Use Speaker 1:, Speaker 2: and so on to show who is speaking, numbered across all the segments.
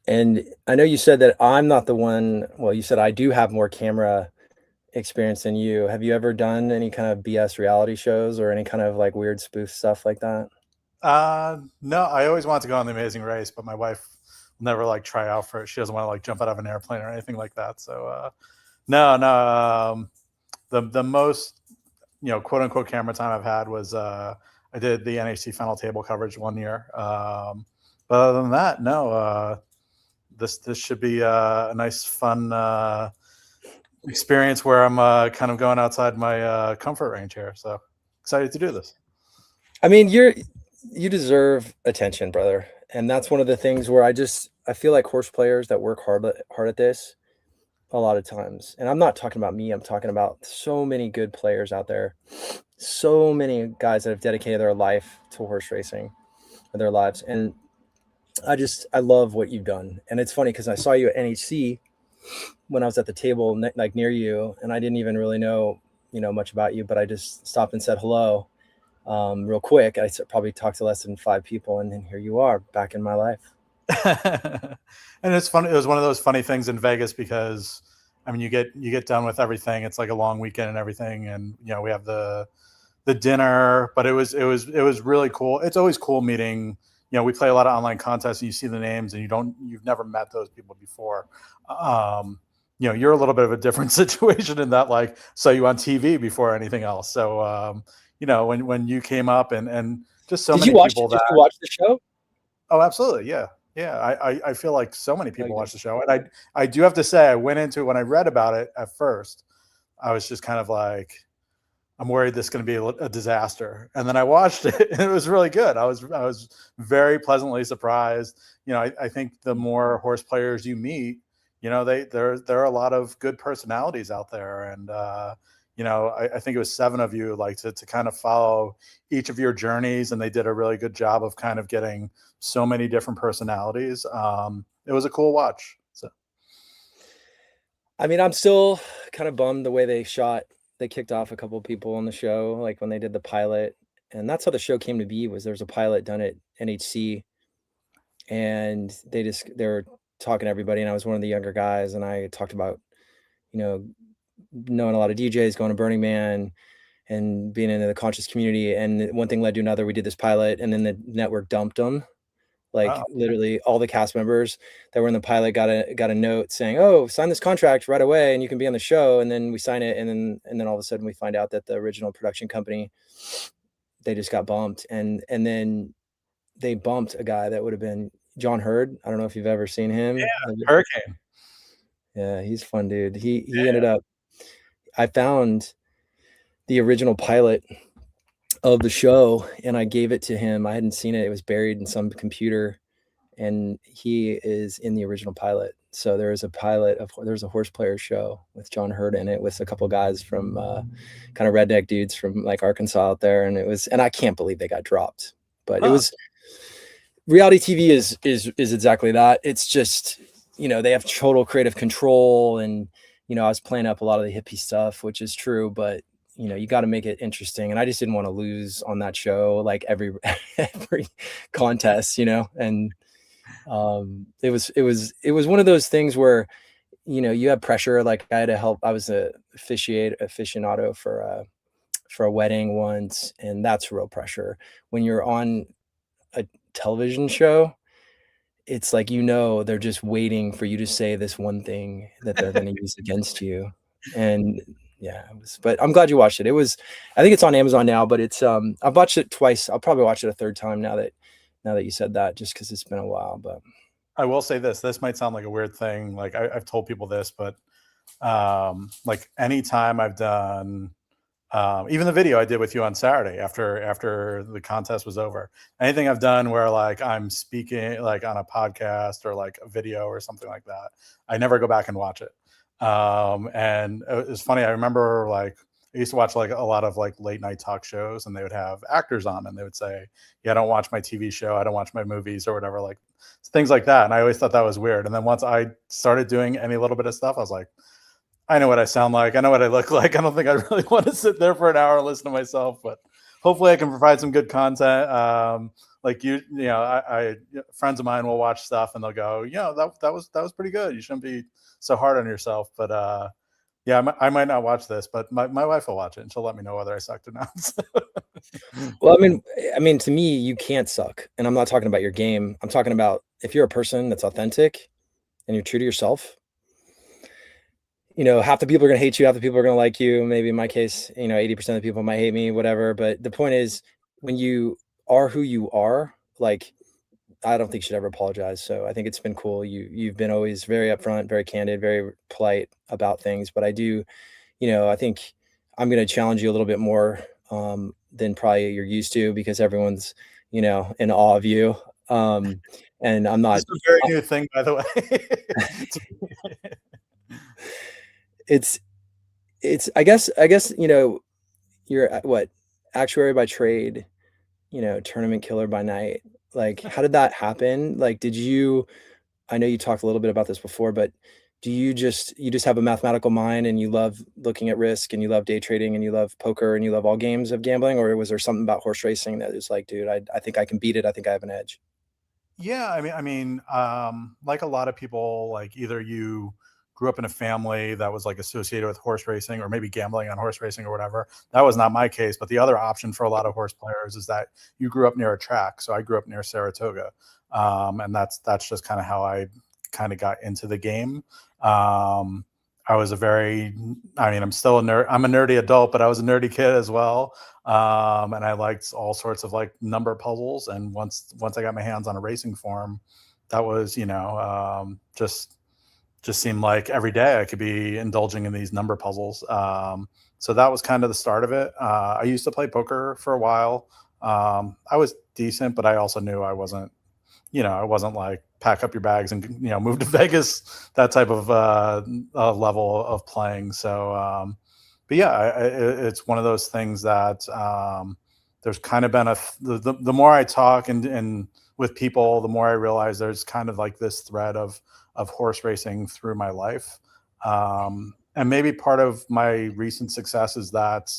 Speaker 1: And I know you said that I'm not the one. Well, you said I do have more camera experience than you. Have you ever done any kind of BS reality shows or any kind of like weird spoof stuff like that?
Speaker 2: No, I always wanted to go on The Amazing Race, but my wife will never like try out for it. She doesn't want to like jump out of an airplane or anything like that. So no, no. The most quote unquote camera time I've had was I did the NHC final table coverage one year. But other than that, no. This should be a nice fun experience where I'm kind of going outside my comfort range here. So excited to do this.
Speaker 1: I mean, you deserve attention, brother. And that's one of the things where I feel like horse players that work hard at this a lot of times. And I'm not talking about me, I'm talking about so many good players out there. So many guys that have dedicated their life to horse racing, their lives. And I love what you've done. And it's funny because I saw you at NHC when I was at the table like near you, and I didn't even really know much about you, but I just stopped and said hello real quick. I probably talked to less than 5 people, and then here you are back in my life.
Speaker 2: And it's funny. It was one of those funny things in Vegas because I mean, you get done with everything. It's like a long weekend and everything, and we have the dinner. But it was really cool. It's always cool meeting. We play a lot of online contests, and you see the names, and you've never met those people before. You're a little bit of a different situation in that, like, saw you on TV before anything else. So, when you came up and just so many people
Speaker 1: Did you watch the show?
Speaker 2: Oh, absolutely. Yeah. Yeah. I feel like so many people watch the show. And I do have to say, I went into it when I read about it at first, I was just kind of like, I'm worried this is going to be a disaster. And then I watched it and it was really good. I was very pleasantly surprised. I think the more horse players you meet, there are a lot of good personalities out there. And, I think it was 7 of you like to kind of follow each of your journeys. And they did a really good job of kind of getting so many different personalities. It was a cool watch. So,
Speaker 1: I mean, I'm still kind of bummed the way they kicked off a couple of people on the show, like when they did the pilot. And that's how the show came to be, was there was a pilot done at NHC, and they were talking to everybody. And I was one of the younger guys, and I talked about, knowing a lot of DJs, going to Burning Man and being into the conscious community. And one thing led to another. We did this pilot, and then the network dumped them. Like literally all the cast members that were in the pilot got a note saying, "Oh, sign this contract right away and you can be on the show." And then we sign it, and then all of a sudden we find out that the original production company, they just got bumped. And then they bumped a guy that would have been John Hurd. I don't know if you've ever seen him.
Speaker 2: Yeah, Hurricane.
Speaker 1: Yeah, he's a fun dude. He ended up, I found the original pilot of the show and I gave it to him. I hadn't seen it. It was buried in some computer, and he is in the original pilot. So there's a Horseplayer show with John Hurd in it, with a couple guys from kind of redneck dudes from like Arkansas out there. And I can't believe they got dropped, but it was, reality TV is exactly that. It's just, they have total creative control. And, I was playing up a lot of the hippie stuff, which is true, but you got to make it interesting. And I just didn't want to lose on that show, like every contest, and it was one of those things where, you have pressure. Like I had to help. I was a aficionado for a wedding once, and that's real pressure when you're on a television show. It's like, they're just waiting for you to say this one thing that they're going to use against you. And yeah, but I'm glad you watched it. I think it's on Amazon now, but it's, I've watched it twice. I'll probably watch it a third time now that you said that, just cause it's been a while. But
Speaker 2: I will say this might sound like a weird thing. Like I've told people this, but like anytime I've done, even the video I did with you on Saturday after the contest was over, anything I've done where like I'm speaking like on a podcast or like a video or something like that, I never go back and watch it. And it was funny. I remember like I used to watch like a lot of like late night talk shows, and they would have actors on, and they would say, "Yeah, I don't watch my TV show. I don't watch my movies or whatever," like things like that. And I always thought that was weird. And then once I started doing any little bit of stuff, I was like, I know what I sound like. I know what I look like. I don't think I really want to sit there for an hour and listen to myself, but hopefully I can provide some good content. like friends of mine will watch stuff and they'll go, that was pretty good. You shouldn't be so hard on yourself. But yeah, I might not watch this, but my wife will watch it and she'll let me know whether I sucked or not.
Speaker 1: Well, I mean, to me, you can't suck, and I'm not talking about your game. I'm talking about if you're a person that's authentic and you're true to yourself. Half the people are gonna hate you, half the people are gonna like you. Maybe in my case, 80% of the people might hate me, whatever. But the point is, when you are who you are, like, I don't think you should ever apologize. So I think it's been cool. You've been always very upfront, very candid, very polite about things. But I do, I think I'm gonna challenge you a little bit more than probably you're used to, because everyone's, in awe of you. And I'm
Speaker 2: This
Speaker 1: not.
Speaker 2: is a very new thing, by the way.
Speaker 1: It's I guess, you're what, actuary by trade, tournament killer by night. Like, how did that happen? Like, I know you talked a little bit about this before, but do you just have a mathematical mind and you love looking at risk and you love day trading and you love poker and you love all games of gambling? Or was there something about horse racing that is like, dude, I think I can beat it. I think I have an edge.
Speaker 2: Yeah, like a lot of people, like either you grew up in a family that was like associated with horse racing or maybe gambling on horse racing or whatever. That was not my case, but the other option for a lot of horse players is that you grew up near a track. So I grew up near Saratoga, and that's just kind of how I kind of got into the game. I was I'm still a nerd. I'm a nerdy adult, but I was a nerdy kid as well. And I liked all sorts of like number puzzles. And once I got my hands on a racing form, that was, just seemed like every day I could be indulging in these number puzzles. So that was kind of the start of it. I used to play poker for a while. I was decent, but I also knew I wasn't like pack up your bags and, move to Vegas, that type of level of playing. So, but yeah, it's one of those things that there's kind of been the more I talk and with people, the more I realize there's kind of like this thread of horse racing through my life. And maybe part of my recent success is that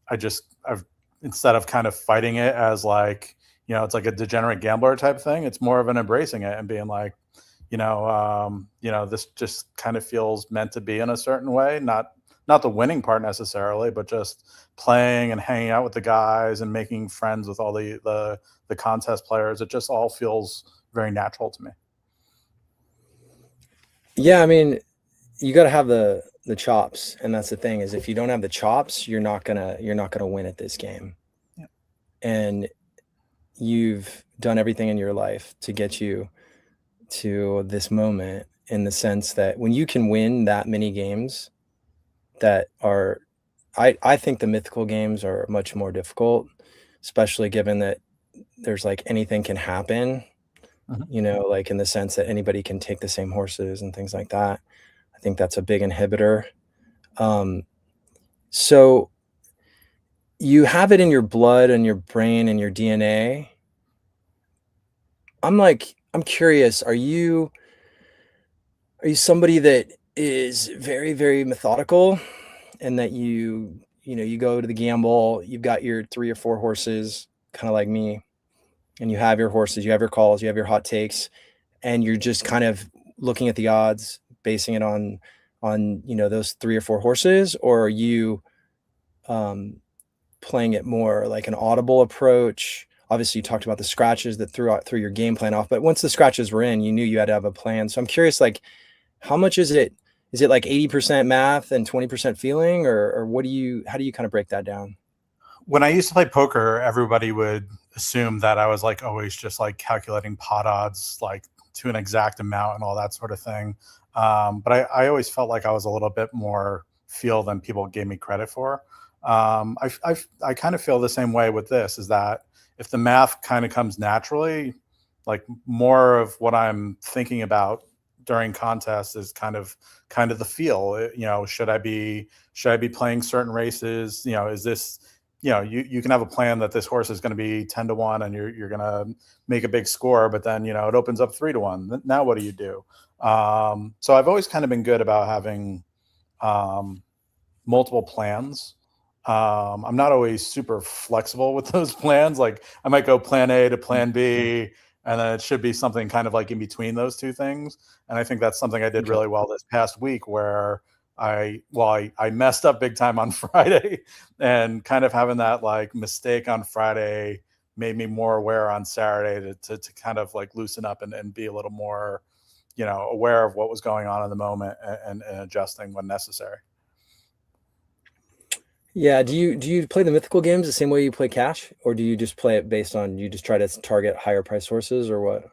Speaker 2: I've instead of kind of fighting it as like, it's like a degenerate gambler type thing. It's more of an embracing it and being like, this just kind of feels meant to be in a certain way. Not the winning part necessarily, but just playing and hanging out with the guys and making friends with all the contest players. It just all feels very natural to me.
Speaker 1: Yeah, I mean, you got to have the chops, and that's the thing, is if you don't have the chops, you're not gonna win at this game.
Speaker 2: Yeah.
Speaker 1: And you've done everything in your life to get you to this moment, in the sense that when you can win that many games that are, I think the mythical games are much more difficult, especially given that there's like anything can happen, like in the sense that anybody can take the same horses and things like that. I think that's a big inhibitor. So you have it in your blood and your brain and your DNA. I'm curious, are you somebody that is very, very methodical, and that you go to the gamble, you've got your 3 or 4 horses, kind of like me, and you have your horses, you have your calls, you have your hot takes, and you're just kind of looking at the odds, basing it on those 3 or 4 horses? Or are you playing it more like an audible approach? Obviously, you talked about the scratches that threw your game plan off, but once the scratches were in, you knew you had to have a plan. So I'm curious, like, how much is it? Is it like 80% math and 20% feeling, or how do you kind of break that down?
Speaker 2: When I used to play poker, everybody would assume that I was like always just like calculating pot odds, like to an exact amount and all that sort of thing. But I always felt like I was a little bit more feel than people gave me credit for. I kind of feel the same way with this, is that if the math kind of comes naturally, like more of what I'm thinking about during contests is kind of the feel. Should I be playing certain races? Is this, you can have a plan that this horse is going to be 10-1 and you're going to make a big score, but then, it opens up 3-1. Now what do you do? So I've always kind of been good about having multiple plans. I'm not always super flexible with those plans. Like I might go plan A to plan B, and then it should be something kind of like in between those two things. And I think that's something I did
Speaker 1: Okay.
Speaker 2: really well this past week where I messed up big time on Friday, and kind of having that like mistake on Friday made me more aware on Saturday to kind of like loosen up and be a little more, aware of what was going on in the moment, and adjusting when necessary.
Speaker 1: Yeah. Do you play the mythical games the same way you play cash, or do you just play it based on you just try to target higher price sources, or what?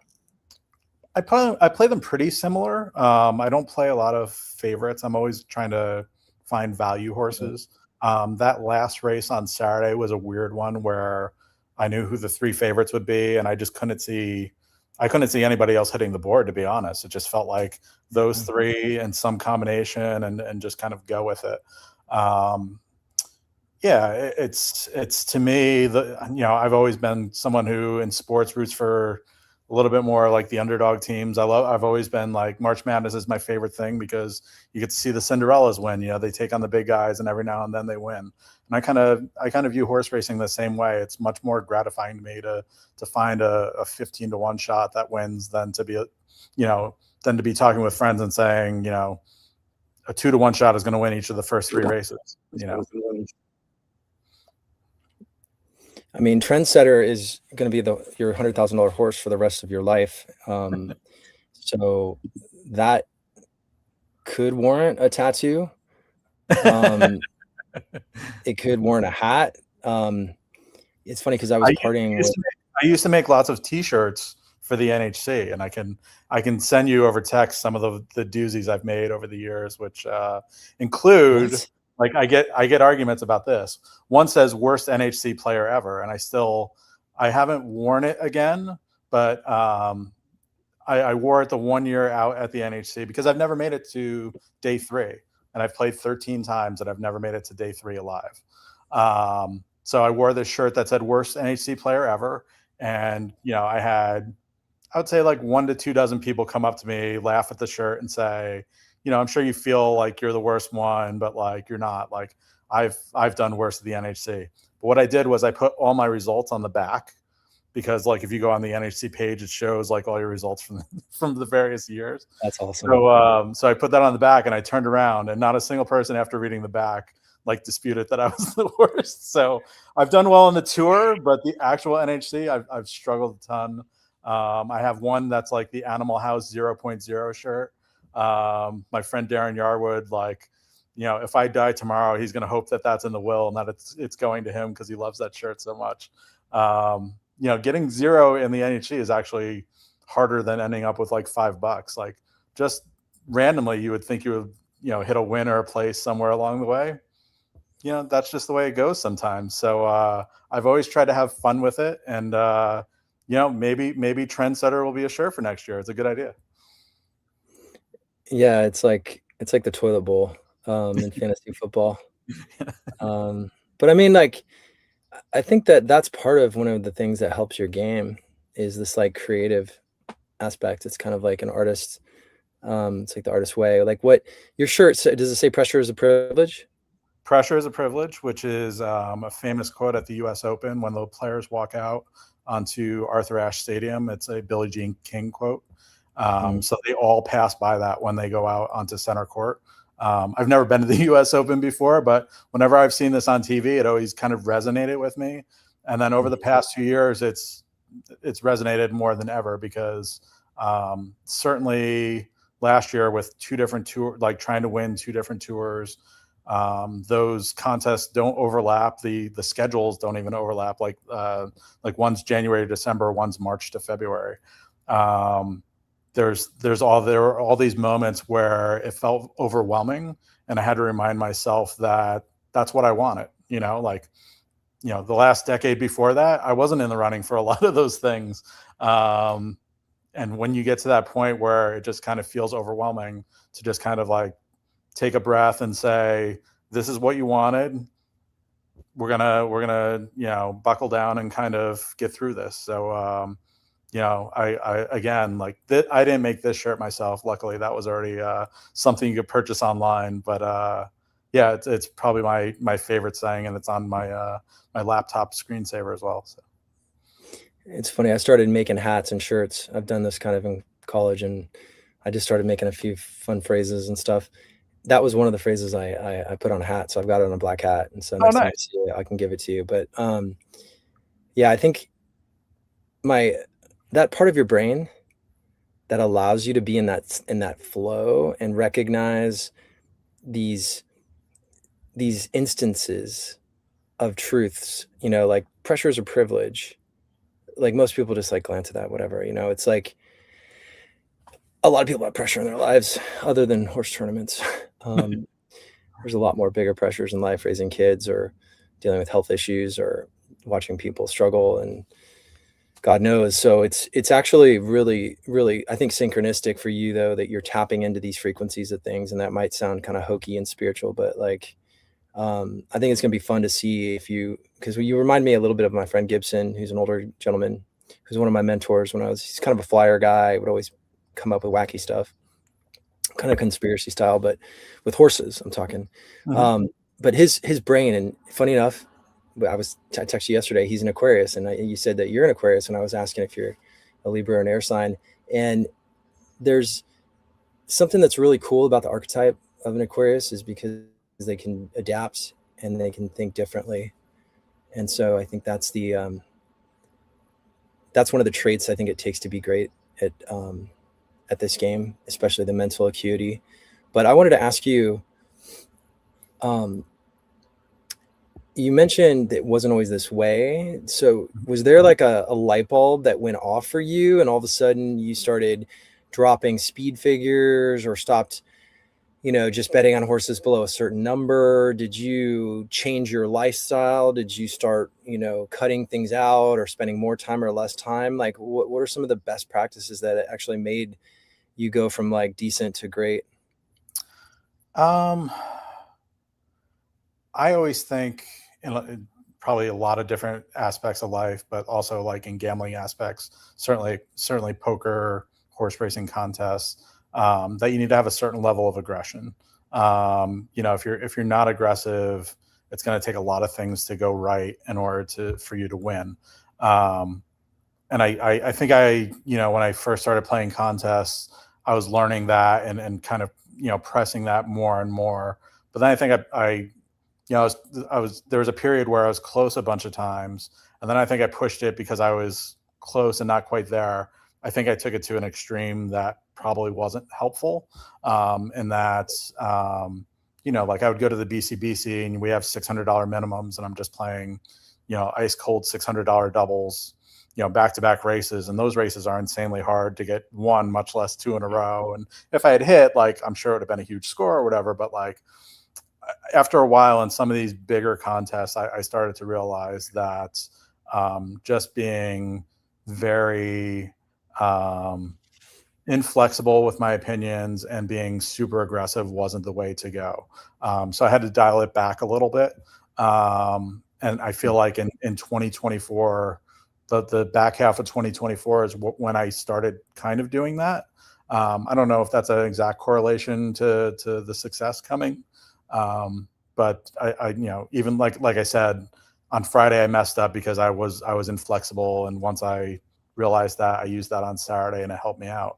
Speaker 2: I play them pretty similar. I don't play a lot of favorites. I'm always trying to find value
Speaker 1: Yeah.
Speaker 2: horses. That last race on Saturday was a weird one where I knew who the three favorites would be, and I just couldn't see. I couldn't see anybody else hitting the board. To be honest, it just felt like those
Speaker 1: Mm.
Speaker 2: three and some combination, and just kind of go with it. Um, yeah, it's to me I've always been someone who in sports roots for a little bit more like the underdog teams. I've always been like March Madness is my favorite thing because you get to see the Cinderellas win. They take on the big guys and every now and then they win. And I kind of view horse racing the same way. It's much more gratifying to me to find a 15-1 shot that wins than to be than to be talking with friends and saying, a 2-1 shot is going to win each of the first three races.
Speaker 1: I mean, Trendsetter is going to be your $100,000 horse for the rest of your life. So that could warrant a tattoo. It could warrant a hat. It's funny because I was partying with.
Speaker 2: I used to make lots of T-shirts for the NHC, and I can send you over text some of the doozies I've made over the years, which include.
Speaker 1: What?
Speaker 2: Like I get arguments about this. One says worst NHC player ever, and I haven't worn it again, but I wore it the 1 year out at the NHC because I've never made it to day 3, and I've played 13 times and I've never made it to day 3 alive. So I wore this shirt that said worst NHC player ever, and I would say like 1 to 2 dozen people come up to me, laugh at the shirt, and say, I'm sure you feel like you're the worst one, but like you're not. Like I've done worse at the NHC. But what I did was I put all my results on the back because like if you go on the NHC page, it shows like all your results from the various years.
Speaker 1: That's awesome.
Speaker 2: So I put that on the back and I turned around and not a single person after reading the back like disputed that I was the worst. So I've done well on the tour, but the actual NHC, I've struggled a ton. I have one that's like the Animal House 0.0 shirt. My friend Darren Yarwood, like, if I die tomorrow, he's going to hope that that's in the will and that it's going to him because he loves that shirt so much. Getting 0 in the NHC is actually harder than ending up with like $5. Like just randomly, you would think you would, hit a win or a place somewhere along the way. That's just the way it goes sometimes. So I've always tried to have fun with it, and maybe Trendsetter will be a shirt for next year. It's a good idea.
Speaker 1: Yeah, it's like the toilet bowl in fantasy football. But I mean, like, I think that's part of one of the things that helps your game is this like creative aspect. It's kind of like an artist. It's like the artist way. Like what your shirt does it say? Pressure is a privilege.
Speaker 2: Pressure is a privilege, which is a famous quote at the U.S. Open when the players walk out onto Arthur Ashe Stadium. It's a Billie Jean King quote. So they all pass by that when they go out onto center court. I've never been to the U.S. Open before, but whenever I've seen this on TV, it always kind of resonated with me. And then over the past 2 years, it's resonated more than ever because certainly last year with 2 different tours, like trying to win 2 different tours, those contests don't overlap. The schedules don't even overlap. Like one's January to December, one's March to February. There were all these moments where it felt overwhelming, and I had to remind myself that that's what I wanted. The last decade before that, I wasn't in the running for a lot of those things. And when you get to that point where it just kind of feels overwhelming, to just kind of like take a breath and say, this is what you wanted. We're gonna buckle down and kind of get through this. So I again, like I didn't make this shirt myself. Luckily, that was already something you could purchase online. But yeah, it's probably my favorite saying, and it's on my my laptop screensaver as well. So.
Speaker 1: It's funny, I started making hats and shirts. I've done this kind of in college, and I just started making a few fun phrases and stuff. That was one of the phrases I put on a hat, so I've got it on a black hat, and so
Speaker 2: Oh,
Speaker 1: next time I
Speaker 2: nice.
Speaker 1: see it, I can give it to you. But, yeah, I think my that part of your brain that allows you to be in that flow and recognize these instances of truths, like pressures or privilege. Like most people just like glance at that, whatever, it's like a lot of people have pressure in their lives other than horse tournaments. Um, there's a lot more bigger pressures in life, raising kids or dealing with health issues or watching people struggle and God knows. So it's actually really, really, I think synchronistic for you though, that you're tapping into these frequencies of things. And that might sound kind of hokey and spiritual, but like, I think it's gonna be fun to see because you remind me a little bit of my friend Gibson, who's an older gentleman, who's one of my mentors he's kind of a flyer guy, would always come up with wacky stuff, kind of conspiracy style, but with horses, I'm talking.
Speaker 2: Mhm.
Speaker 1: Um, but his brain, and funny enough, I texted you yesterday, he's an Aquarius, and you said that you're an Aquarius, and I was asking if you're a Libra or an air sign. And there's something that's really cool about the archetype of an Aquarius is because they can adapt and they can think differently. And so I think that's one of the traits I think it takes to be great at this game, especially the mental acuity. But I wanted to ask you, um, you mentioned it wasn't always this way. So was there like a light bulb that went off for you and all of a sudden you started dropping speed figures or stopped, just betting on horses below a certain number? Did you change your lifestyle? Did you start, cutting things out or spending more time or less time? Like what are some of the best practices that actually made you go from like decent to great?
Speaker 2: Um, I always think in probably a lot of different aspects of life, but also like in gambling aspects, certainly poker, horse racing contests, that you need to have a certain level of aggression. If you're not aggressive, it's going to take a lot of things to go right in order for you to win. Um, and I think when I first started playing contests, I was learning that and kind of pressing that more and more. But then I think there was a period where I was close a bunch of times, and then I think I pushed it because I was close and not quite there. I think I took it to an extreme that probably wasn't helpful. In that, like I would go to the BCBC and we have $600 minimums, and I'm just playing, ice cold $600 doubles, back to back races, and those races are insanely hard to get one, much less two in a row. And if I had hit, like I'm sure it would have been a huge score or whatever, but like after a while in some of these bigger contests, I started to realize that just being very inflexible with my opinions and being super aggressive wasn't the way to go. So I had to dial it back a little bit. And I feel like in 2024, the back half of 2024 is when I started kind of doing that. I don't know if that's an exact correlation to the success coming. But I even like I said, on Friday I messed up because I was inflexible, and once I realized that, I used that on Saturday and it helped me out.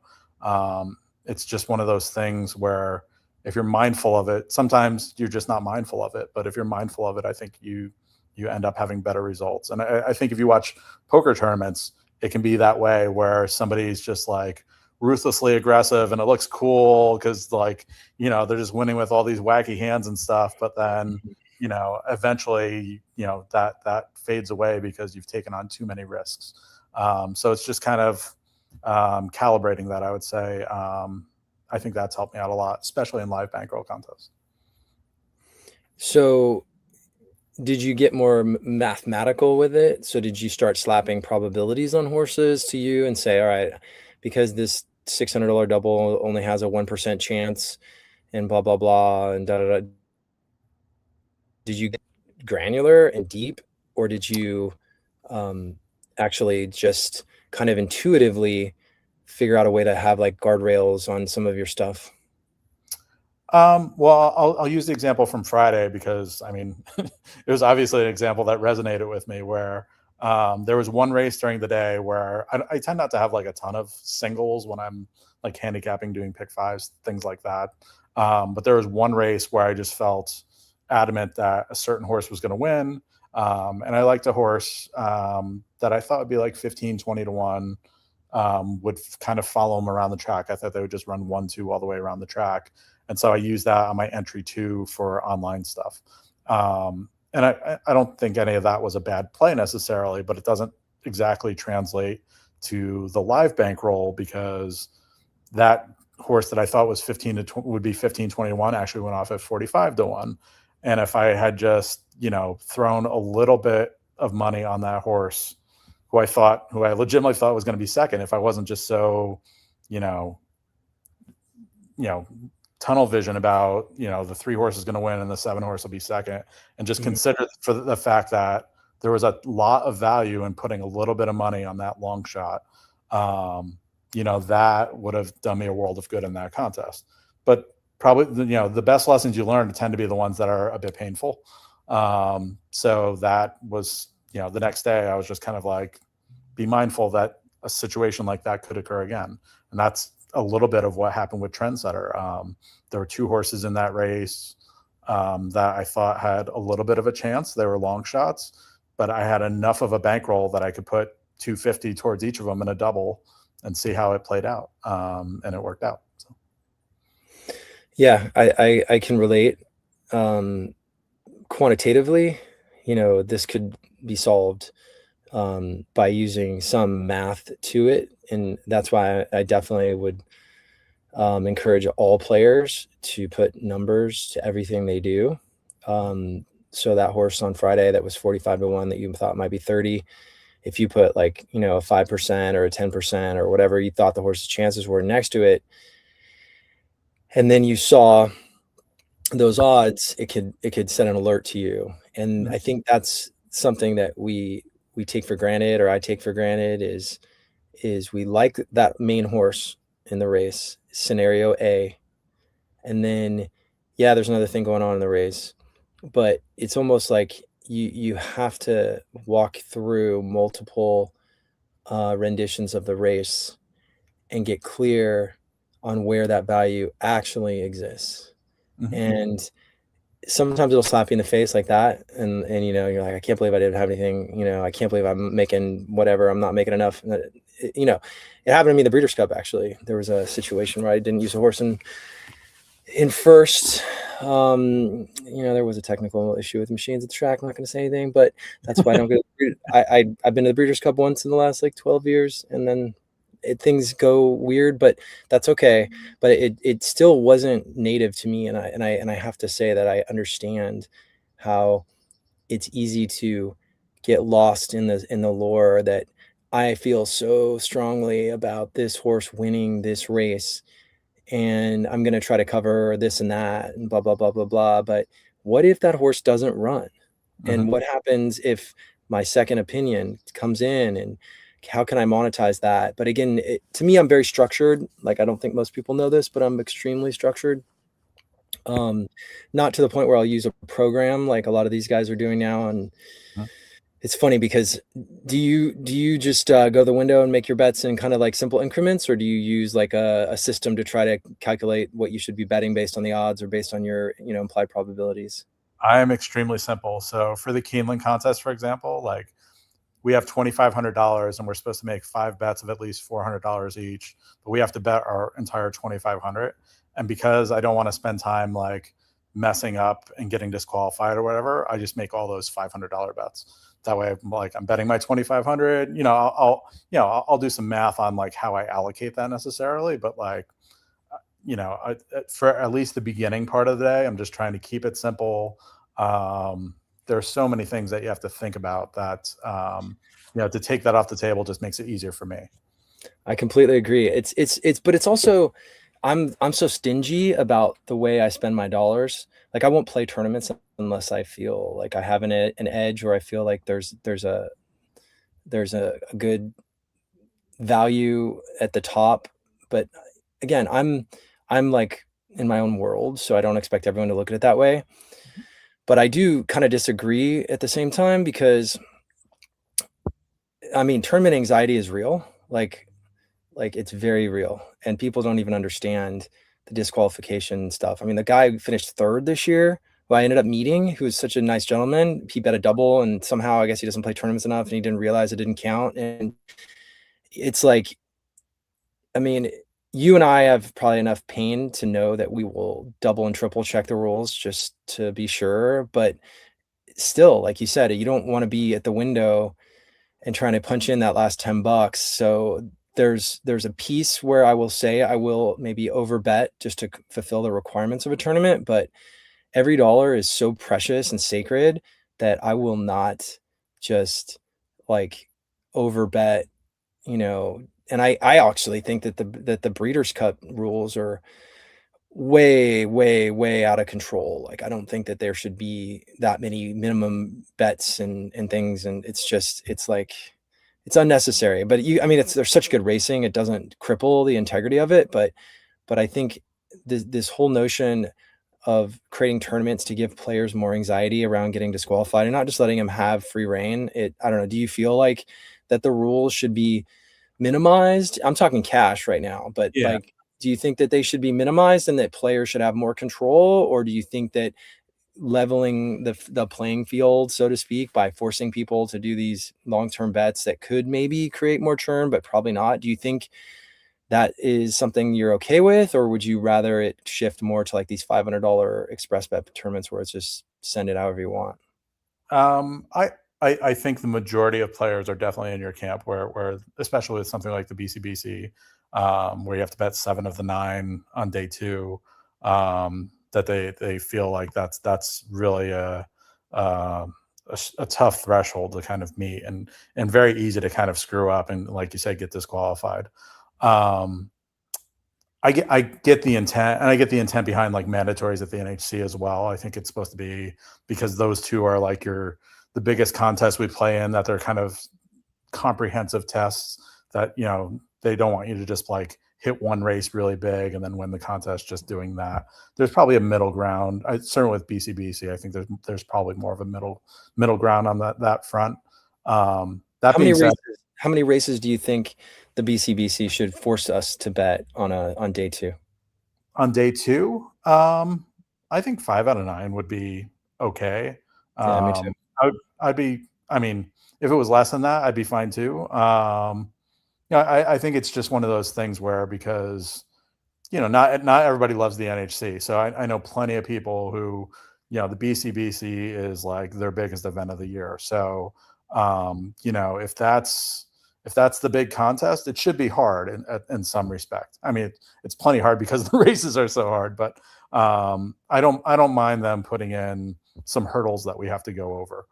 Speaker 2: It's just one of those things where if you're mindful of it, sometimes you're just not mindful of it, but if you're mindful of it, I think you end up having better results. And I think if you watch poker tournaments, it can be that way where somebody's just like ruthlessly aggressive and it looks cool because like they're just winning with all these wacky hands and stuff, but then eventually that fades away because you've taken on too many risks. So it's just kind of calibrating that, I would say. I think that's helped me out a lot, especially in live bankroll contests.
Speaker 1: So did you get more mathematical with it? So did you start slapping probabilities on horses to you and say, all right, because this $600 double only has a 1% chance and blah, blah, blah, and da, da, da. Did you get granular and deep, or did you actually just kind of intuitively figure out a way to have like guardrails on some of your stuff?
Speaker 2: Well, I'll use the example from Friday because I mean, it was obviously an example that resonated with me where there was one race during the day where I tend not to have like a ton of singles when I'm like handicapping, doing pick fives, things like that. But there was one race where I just felt adamant that a certain horse was going to win. And I liked a horse that I thought would be like 15, 20 to 1, would kind of follow him around the track. I thought they would just run 1-2 all the way around the track. And so I use that on my entry 2 for online stuff. And I don't think any of that was a bad play necessarily, but it doesn't exactly translate to the live bankroll because that horse that I thought was 15 to would be 15, 21 actually went off at 45 to 1. And if I had just, thrown a little bit of money on that horse who I legitimately thought was going to be second, if I wasn't just so, you know, tunnel vision about, the 3 horse is going to win and the 7 horse will be second, and just consider for the fact that there was a lot of value in putting a little bit of money on that long shot. That would have done me a world of good in that contest. But probably, the best lessons you learn tend to be the ones that are a bit painful. So that was, the next day I was just kind of like, be mindful that a situation like that could occur again. And that's a little bit of what happened with Trendsetter. There were 2 horses in that race that I thought had a little bit of a chance. They were long shots, but I had enough of a bankroll that I could put 250 towards each of them in a double and see how it played out. And it worked out. So.
Speaker 1: Yeah, I can relate. Quantitatively, this could be solved by using some math to it. And that's why I definitely would encourage all players to put numbers to everything they do. So that horse on Friday that was 45 to 1 that you thought might be 30, if you put like, a 5% or a 10% or whatever you thought the horse's chances were next to it, and then you saw those odds, it could set an alert to you. And I think that's something that we take for granted, or I take for granted, is we like that main horse in the race, scenario A. And then, yeah, there's another thing going on in the race, but it's almost like you have to walk through multiple renditions of the race and get clear on where that value actually exists. And sometimes it'll slap you in the face like that. And you're like, I can't believe I didn't have anything, I can't believe I'm making whatever. I'm not making enough. It happened to me in the Breeders' Cup, actually. There was a situation where I didn't use a horse in first. There was a technical issue with machines at the track. I'm not going to say anything, but that's why I don't go. I've been to the Breeders' Cup once in the last like 12 years, and then things go weird, but that's okay. But it still wasn't native to me, and I have to say that I understand how it's easy to get lost in the lore that I feel so strongly about this horse winning this race, and I'm going to try to cover this and that and blah, blah, blah, blah, blah. But what if that horse doesn't run? And what happens if my second opinion comes in, and how can I monetize that? But again, to me, I'm very structured. Like, I don't think most people know this, but I'm extremely structured. Not to the point where I'll use a program like a lot of these guys are doing now. And it's funny because do you just go to the window and make your bets in kind of like simple increments, or do you use like a system to try to calculate what you should be betting based on the odds or based on your implied probabilities?
Speaker 2: I am extremely simple. So for the Keeneland contest, for example, like we have $2,500 and we're supposed to make 5 bets of at least $400 each, but we have to bet our entire 2,500. And because I don't want to spend time like messing up and getting disqualified or whatever, I just make all those $500 bets. That way, I'm betting my 2,500. I'll do some math on like how I allocate that necessarily, but like, for at least the beginning part of the day, I'm just trying to keep it simple. There's so many things that you have to think about that, to take that off the table just makes it easier for me.
Speaker 1: I completely agree. But it's also, I'm so stingy about the way I spend my dollars. Like, I won't play tournaments unless I feel like I have an edge, or I feel like there's a good value at the top. But again, I'm like in my own world, so I don't expect everyone to look at it that way. But I do kind of disagree at the same time because, I mean, tournament anxiety is real. Like it's very real, and people don't even understand the disqualification stuff. I mean, the guy who finished 3rd this year, who I ended up meeting, who was such a nice gentleman, he bet a double, and somehow I guess he doesn't play tournaments enough, and he didn't realize it didn't count. And it's like, I mean, you and I have probably enough pain to know that we will double and triple check the rules just to be sure. But still, like you said, you don't want to be at the window and trying to punch in that last $10. So there's a piece where I will say I will maybe overbet just to fulfill the requirements of a tournament, but every dollar is so precious and sacred that I will not just like overbet, you know. And I actually think that the Breeders' Cup rules are way, way, way out of control. Like, I don't think that there should be that many minimum bets and things, and it's like it's unnecessary. But I mean, there's such good racing, it doesn't cripple the integrity of it. But I think this whole notion of creating tournaments to give players more anxiety around getting disqualified and not just letting them have free reign. I don't know. Do you feel like that the rules should be minimized? I'm talking cash right now, but
Speaker 2: Yeah.
Speaker 1: like, do you think that they should be minimized and that players should have more control? Or do you think that leveling the playing field, so to speak, by forcing people to do these long-term bets that could maybe create more churn, but probably not? Do you think that is something you're okay with, or would you rather it shift more to like these $500 express bet tournaments where it's just send it however you want?
Speaker 2: Um, I, I think the majority of players are definitely in your camp where especially with something like the BCBC, where you have to bet 7 of the 9 on day 2, that they feel like that's really a tough threshold to kind of meet, and very easy to kind of screw up and, like you said, get disqualified. Um, I get the intent, and I get the intent behind like mandatories at the NHC as well. I think it's supposed to be because those two are like the biggest contests we play in, that they're kind of comprehensive tests that, they don't want you to just like hit one race really big and then win the contest just doing that. There's probably a middle ground. Certainly with BCBC, I think there's probably more of a middle ground on that front. That
Speaker 1: How many
Speaker 2: being said,
Speaker 1: races? How many races do you think the BCBC should force us to bet on day 2?
Speaker 2: on day 2, I think 5 out of 9 would be okay.
Speaker 1: Yeah, me too.
Speaker 2: I'd be, I mean, if it was less than that, I'd be fine too. I think it's just one of those things where, because not everybody loves the NHC. So I know plenty of people who, the BCBC is like their biggest event of the year. So, if that's the big contest, it should be hard in some respect. I mean, it's plenty hard because the races are so hard, but I don't mind them putting in some hurdles that we have to go over.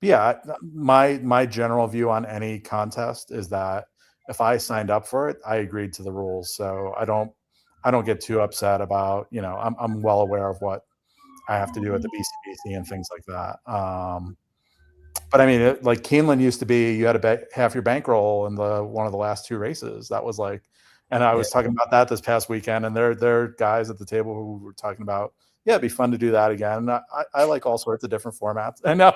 Speaker 2: Yeah, my general view on any contest is that if I signed up for it, I agreed to the rules. So I don't get too upset about, I'm well aware of what I have to do at the BCBC and things like that. But I mean, like Keeneland used to be, you had to bet half your bankroll in one of the last 2 races. That was like, and I
Speaker 1: Yeah.
Speaker 2: was talking about that this past weekend, and there are guys at the table who were talking about, yeah, it'd be fun to do that again. I like all sorts of different formats. I know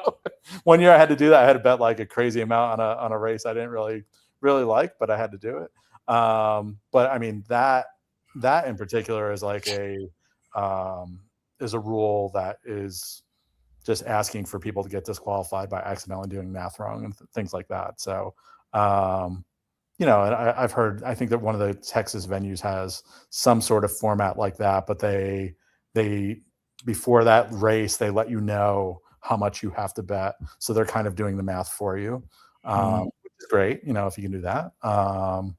Speaker 2: one year I had to do that. I had to bet like a crazy amount on a race I didn't really like, but I had to do it. But I mean, that in particular is like is a rule that is just asking for people to get disqualified by accidentally doing math wrong and things like that. So, and I've heard, I think that one of the Texas venues has some sort of format like that, but they before that race, they let you know how much you have to bet. So they're kind of doing the math for you, which is great, if you can do that. But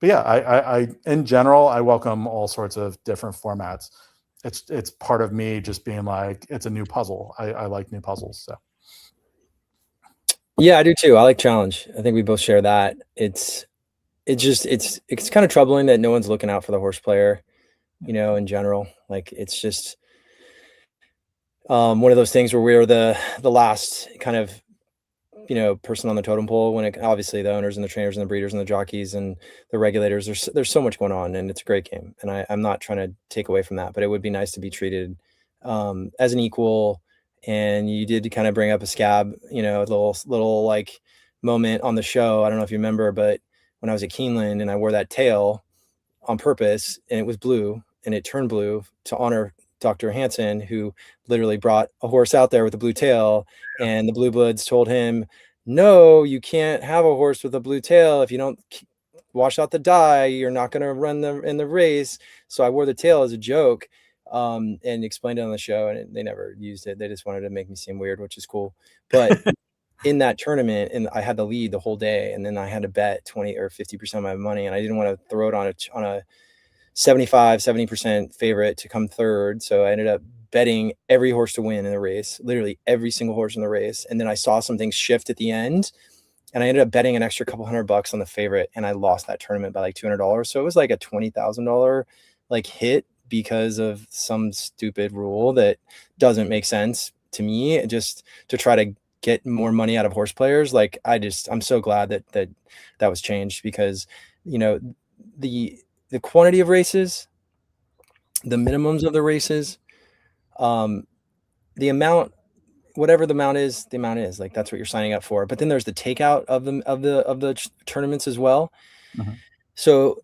Speaker 2: yeah, I in general, I welcome all sorts of different formats. It's part of me just being like, it's a new puzzle. I like new puzzles. So
Speaker 1: Yeah, I do too. I like challenge. I think we both share that. It's kind of troubling that no one's looking out for the horse player, in general. Like, it's just one of those things where we're the last kind of person on the totem pole when it obviously the owners and the trainers and the breeders and the jockeys and the regulators. There's so much going on, and it's a great game. And I'm not trying to take away from that, but it would be nice to be treated as an equal. And you did kind of bring up a scab, a little like moment on the show. I don't know if you remember, but when I was at Keeneland and I wore that tail on purpose, and it was blue, and it turned blue to honor Dr. Hansen, who literally brought a horse out there with a blue tail, and the blue bloods told him, no, you can't have a horse with a blue tail. If you don't wash out the dye, you're not going to run in the race. So I wore the tail as a joke, and explained it on the show, and they never used it. They just wanted to make me seem weird, which is cool. But in that tournament, and I had the lead the whole day, and then I had to bet 20 or 50% of my money, and I didn't want to throw it on a 70% favorite to come third. So I ended up betting every horse to win in the race, literally every single horse in the race. And then I saw some things shift at the end, and I ended up betting an extra couple $100 on the favorite, and I lost that tournament by like $200. So it was like a $20,000 like hit because of some stupid rule that doesn't make sense to me, just to try to get more money out of horse players. Like I'm so glad that was changed, because the quantity of races, the minimums of the races, the amount, whatever the amount is, like, that's what you're signing up for. But then there's the takeout of the tournaments as well.
Speaker 2: Mm-hmm.
Speaker 1: So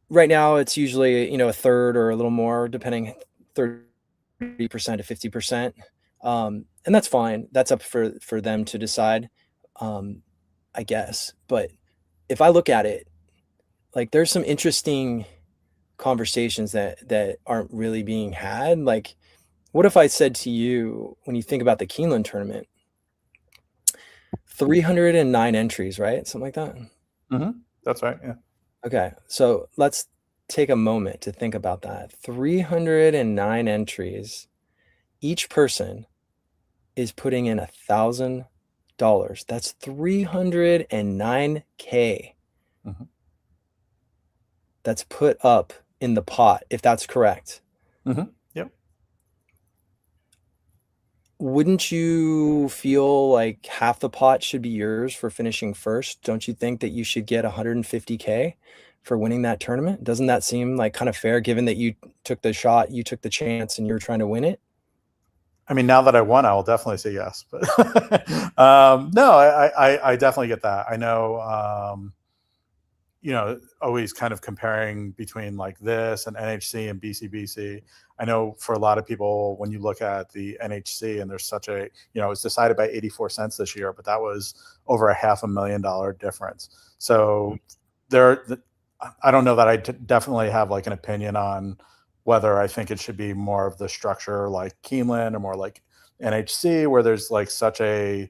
Speaker 1: right now it's usually, a third or a little more, depending, 30% to 50%. And that's fine. That's up for them to decide, I guess. But if I look at it, like, there's some interesting conversations that aren't really being had. Like, what if I said to you, when you think about the Keeneland tournament, 309 entries, right? Something like that.
Speaker 2: Mm-hmm. That's right. Yeah.
Speaker 1: Okay. So let's take a moment to think about that. 309 entries. Each person is putting in $1,000. That's $309K.
Speaker 2: Mm-hmm.
Speaker 1: That's put up in the pot, if that's correct.
Speaker 2: Mm-hmm. Yep.
Speaker 1: Wouldn't you feel like half the pot should be yours for finishing first? Don't you think that you should get 150K for winning that tournament? Doesn't that seem like kind of fair, given that you took the shot, you took the chance, and you're trying to win it?
Speaker 2: I mean, now that I won, I will definitely say yes. But no, I definitely get that. I know, always kind of comparing between like this and NHC and BCBC. I know for a lot of people, when you look at the NHC, and there's such a, it's decided by 84 cents this year, but that was over $500,000 difference. So I don't know that I definitely have like an opinion on whether I think it should be more of the structure like Keeneland or more like NHC, where there's like such a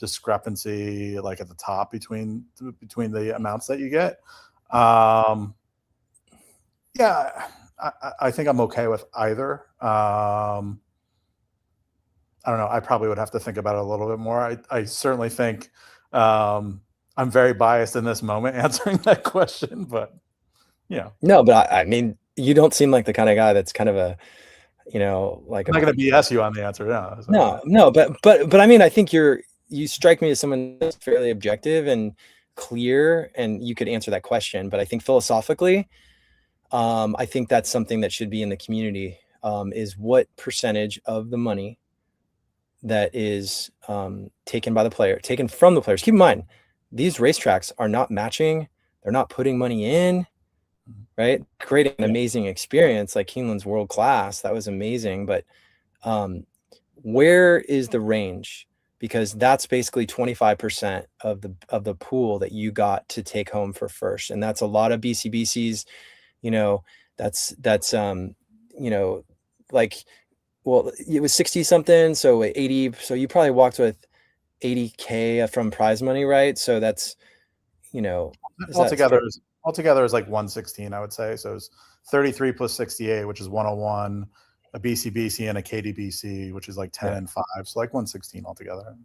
Speaker 2: discrepancy like at the top between the amounts that you get. Yeah, I think I'm okay with either. I don't know. I probably would have to think about it a little bit more. I certainly think I'm very biased in this moment answering that question, but yeah.
Speaker 1: No, but I mean, you don't seem like the kind of guy that's kind of a, like,
Speaker 2: I'm not going to BS you on the answer.
Speaker 1: No, but I mean, I think you strike me as someone that's fairly objective and clear, and you could answer that question. But I think philosophically, I think that's something that should be in the community, is what percentage of the money that is taken from the players. Keep in mind, these racetracks are not matching. They're not putting money in. Right, creating an amazing experience like Keeneland's world class. That was amazing. But where is the range? Because that's basically 25% of the pool that you got to take home for first, and that's a lot of BCBCs. That's like, well, it was 60 something, so 80. So you probably walked with 80K from prize money, right? So that's
Speaker 2: altogether is like 116, I would say. So it's 33 plus 68, which is 101, a BCBC and a KDBC, which is like 10 and 5. So like 116 altogether.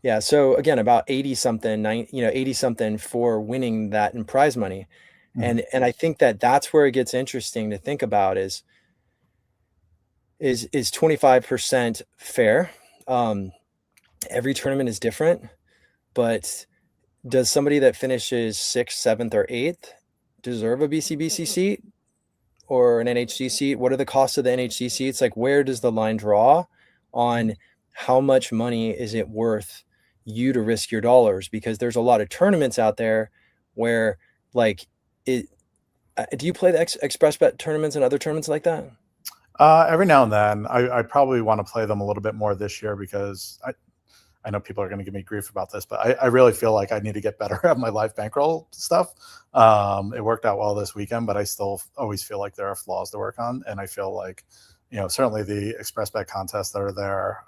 Speaker 1: Yeah. So again, about 80 something, 80 something for winning that in prize money. Mm-hmm. And I think that's where it gets interesting to think about is 25% fair? every tournament is different, but does somebody that finishes 6th, 7th, or 8th deserve a BCBC seat or an NHC seat? What are the costs of the NHC seats? Like, where does the line draw on how much money is it worth you to risk your dollars? Because there's a lot of tournaments out there where, like, it. Do you play the express bet tournaments and other tournaments like that?
Speaker 2: Every now and then. I probably want to play them a little bit more this year because I know people are going to give me grief about this, but I really feel like I need to get better at my live bankroll stuff. It worked out well this weekend, but I still always feel like there are flaws to work on. And I feel like, certainly the express bet contests that are there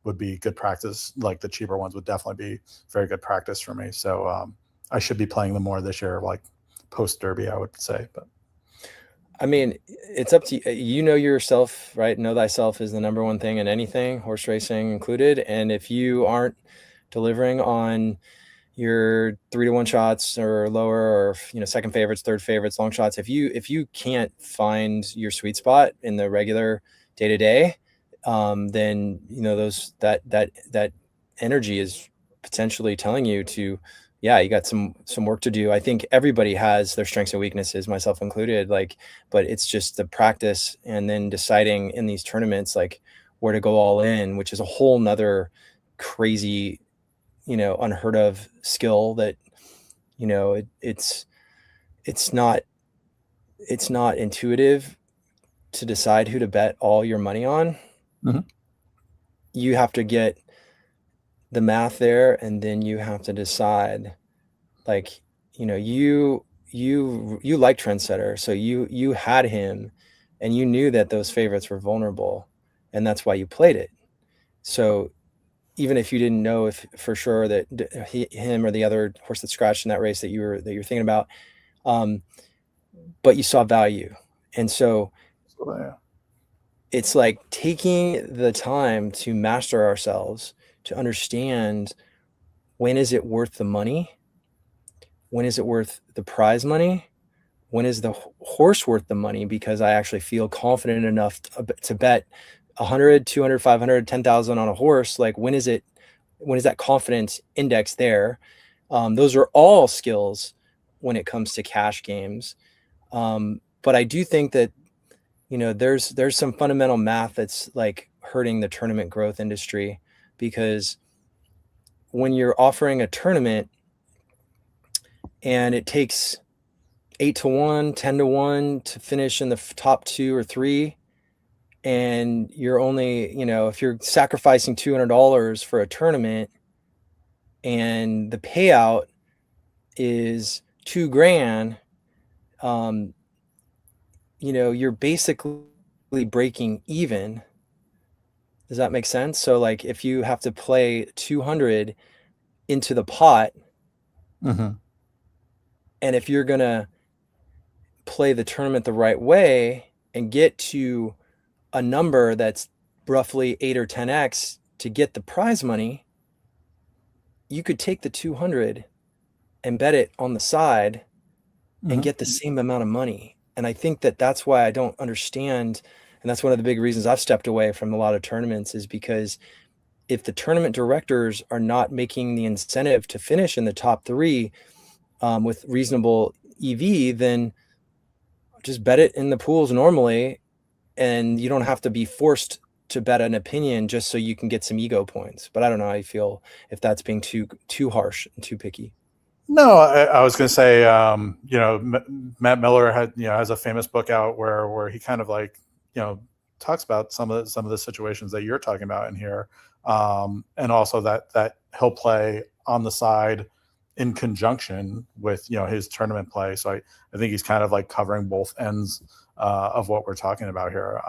Speaker 2: would be good practice. Like the cheaper ones would definitely be very good practice for me. So I should be playing them more this year, like post Derby, I would say. But
Speaker 1: I mean, it's up to you. You know yourself, right? Know thyself is the number one thing in anything, horse racing included. And if you aren't delivering on your 3-to-1 shots or lower, or second favorites, third favorites, long shots, if you can't find your sweet spot in the regular day to day, then that energy is potentially telling you to, yeah, you got some work to do. I think everybody has their strengths and weaknesses, myself included. But it's just the practice and then deciding in these tournaments, like, where to go all in, which is a whole nother crazy, unheard of skill that, it's not intuitive to decide who to bet all your money on.
Speaker 2: Mhm.
Speaker 1: You have to get the math there, and then you have to decide, like, you like Trendsetter, so you had him, and you knew that those favorites were vulnerable, and that's why you played it. So even if you didn't know if for sure that him or the other horse that scratched in that race that you're thinking about, but you saw value, and so
Speaker 2: Yeah.
Speaker 1: it's like taking the time to master ourselves, to understand when is it worth the money, when is it worth the prize money, when is the horse worth the money, because I actually feel confident enough to bet 100, 200, 500, 10,000 on a horse. Like, when is that confidence index there? Those are all skills when it comes to cash games. But I do think that, there's some fundamental math that's like hurting the tournament growth industry, because when you're offering a tournament and it takes 8-to-1, 10-to-1 to finish in the top 2 or 3, and you're only, if you're sacrificing $200 for a tournament and the payout is $2,000, you're basically breaking even. Does that make sense? So, like, if you have to play 200 into the pot,
Speaker 2: Mhm.
Speaker 1: and if you're gonna play the tournament the right way and get to a number that's roughly 8 or 10x to get the prize money, you could take the 200 and bet it on the side and
Speaker 2: Mhm.
Speaker 1: get the same amount of money. And I think that that's why I don't understand, and that's one of the big reasons I've stepped away from a lot of tournaments, is because if the tournament directors are not making the incentive to finish in the top 3 with reasonable EV, then just bet it in the pools normally, and you don't have to be forced to bet an opinion just so you can get some ego points. But I don't know how you feel, if that's being too harsh and too picky.
Speaker 2: No, I was going to say, Matt Miller has a famous book out where he kind of like, talks about some of the situations that you're talking about in here, and also that he'll play on the side in conjunction with his tournament play. So I think he's kind of like covering both ends of what we're talking about here.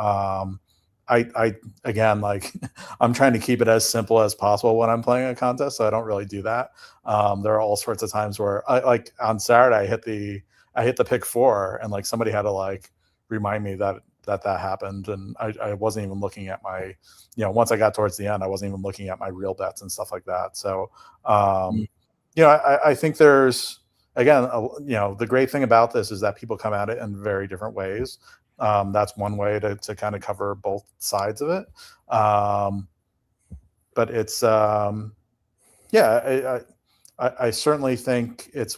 Speaker 2: I again, like, I'm trying to keep it as simple as possible when I'm playing a contest, so I don't really do that. There are all sorts of times where like on Saturday I hit the pick 4, and like somebody had to like remind me that happened, and I wasn't even looking at my, once I got towards the end, I wasn't even looking at my real bets and stuff like that. So I think there's, again, the great thing about this is that people come at it in very different ways. That's one way to kind of cover both sides of it. it's yeah, I certainly think it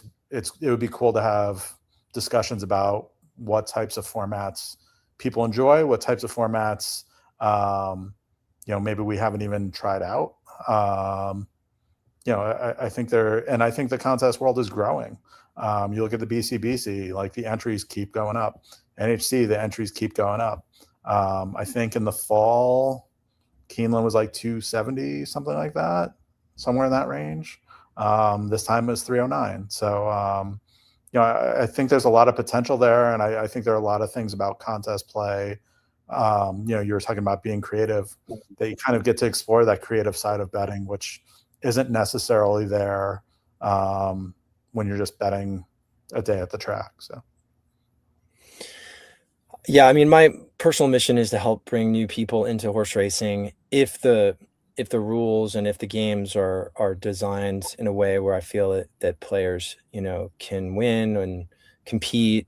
Speaker 2: would be cool to have discussions about what types of formats people enjoy, what types of formats maybe we haven't even tried out. I think I think the contest world is growing. You look at the BCBC, like the entries keep going up. NHC, the entries keep going up. I think in the fall, Keeneland was like 270, something like that, somewhere in that range. This time it was 309. So, I think there's a lot of potential there. And I think there are a lot of things about contest play. You were talking about being creative, that you kind of get to explore that creative side of betting, which isn't necessarily there when you're just betting a day at the track. So,
Speaker 1: yeah, I mean, my personal mission is to help bring new people into horse racing. If the rules and if the games are designed in a way where I feel that players, can win and compete.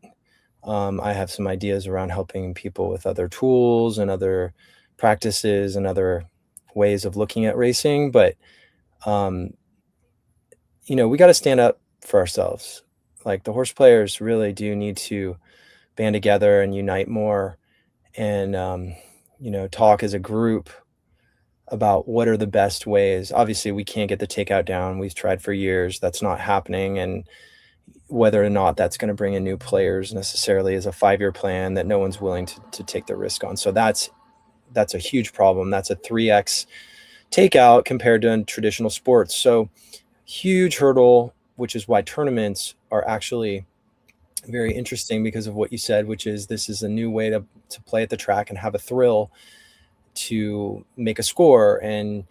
Speaker 1: I have some ideas around helping people with other tools and other practices and other ways of looking at racing. But, we got to stand up for ourselves. Like, the horse players really do need to band together and unite more and, talk as a group about what are the best ways. Obviously, we can't get the takeout down. We've tried for years. That's not happening. And whether or not that's going to bring in new players necessarily is a 5-year plan that no one's willing to take the risk on. So that's a huge problem. That's a 3x takeout compared to traditional sports. So huge hurdle, which is why tournaments are actually very interesting because of what you said, which is this is a new way to play at the track and have a thrill, to make a score. And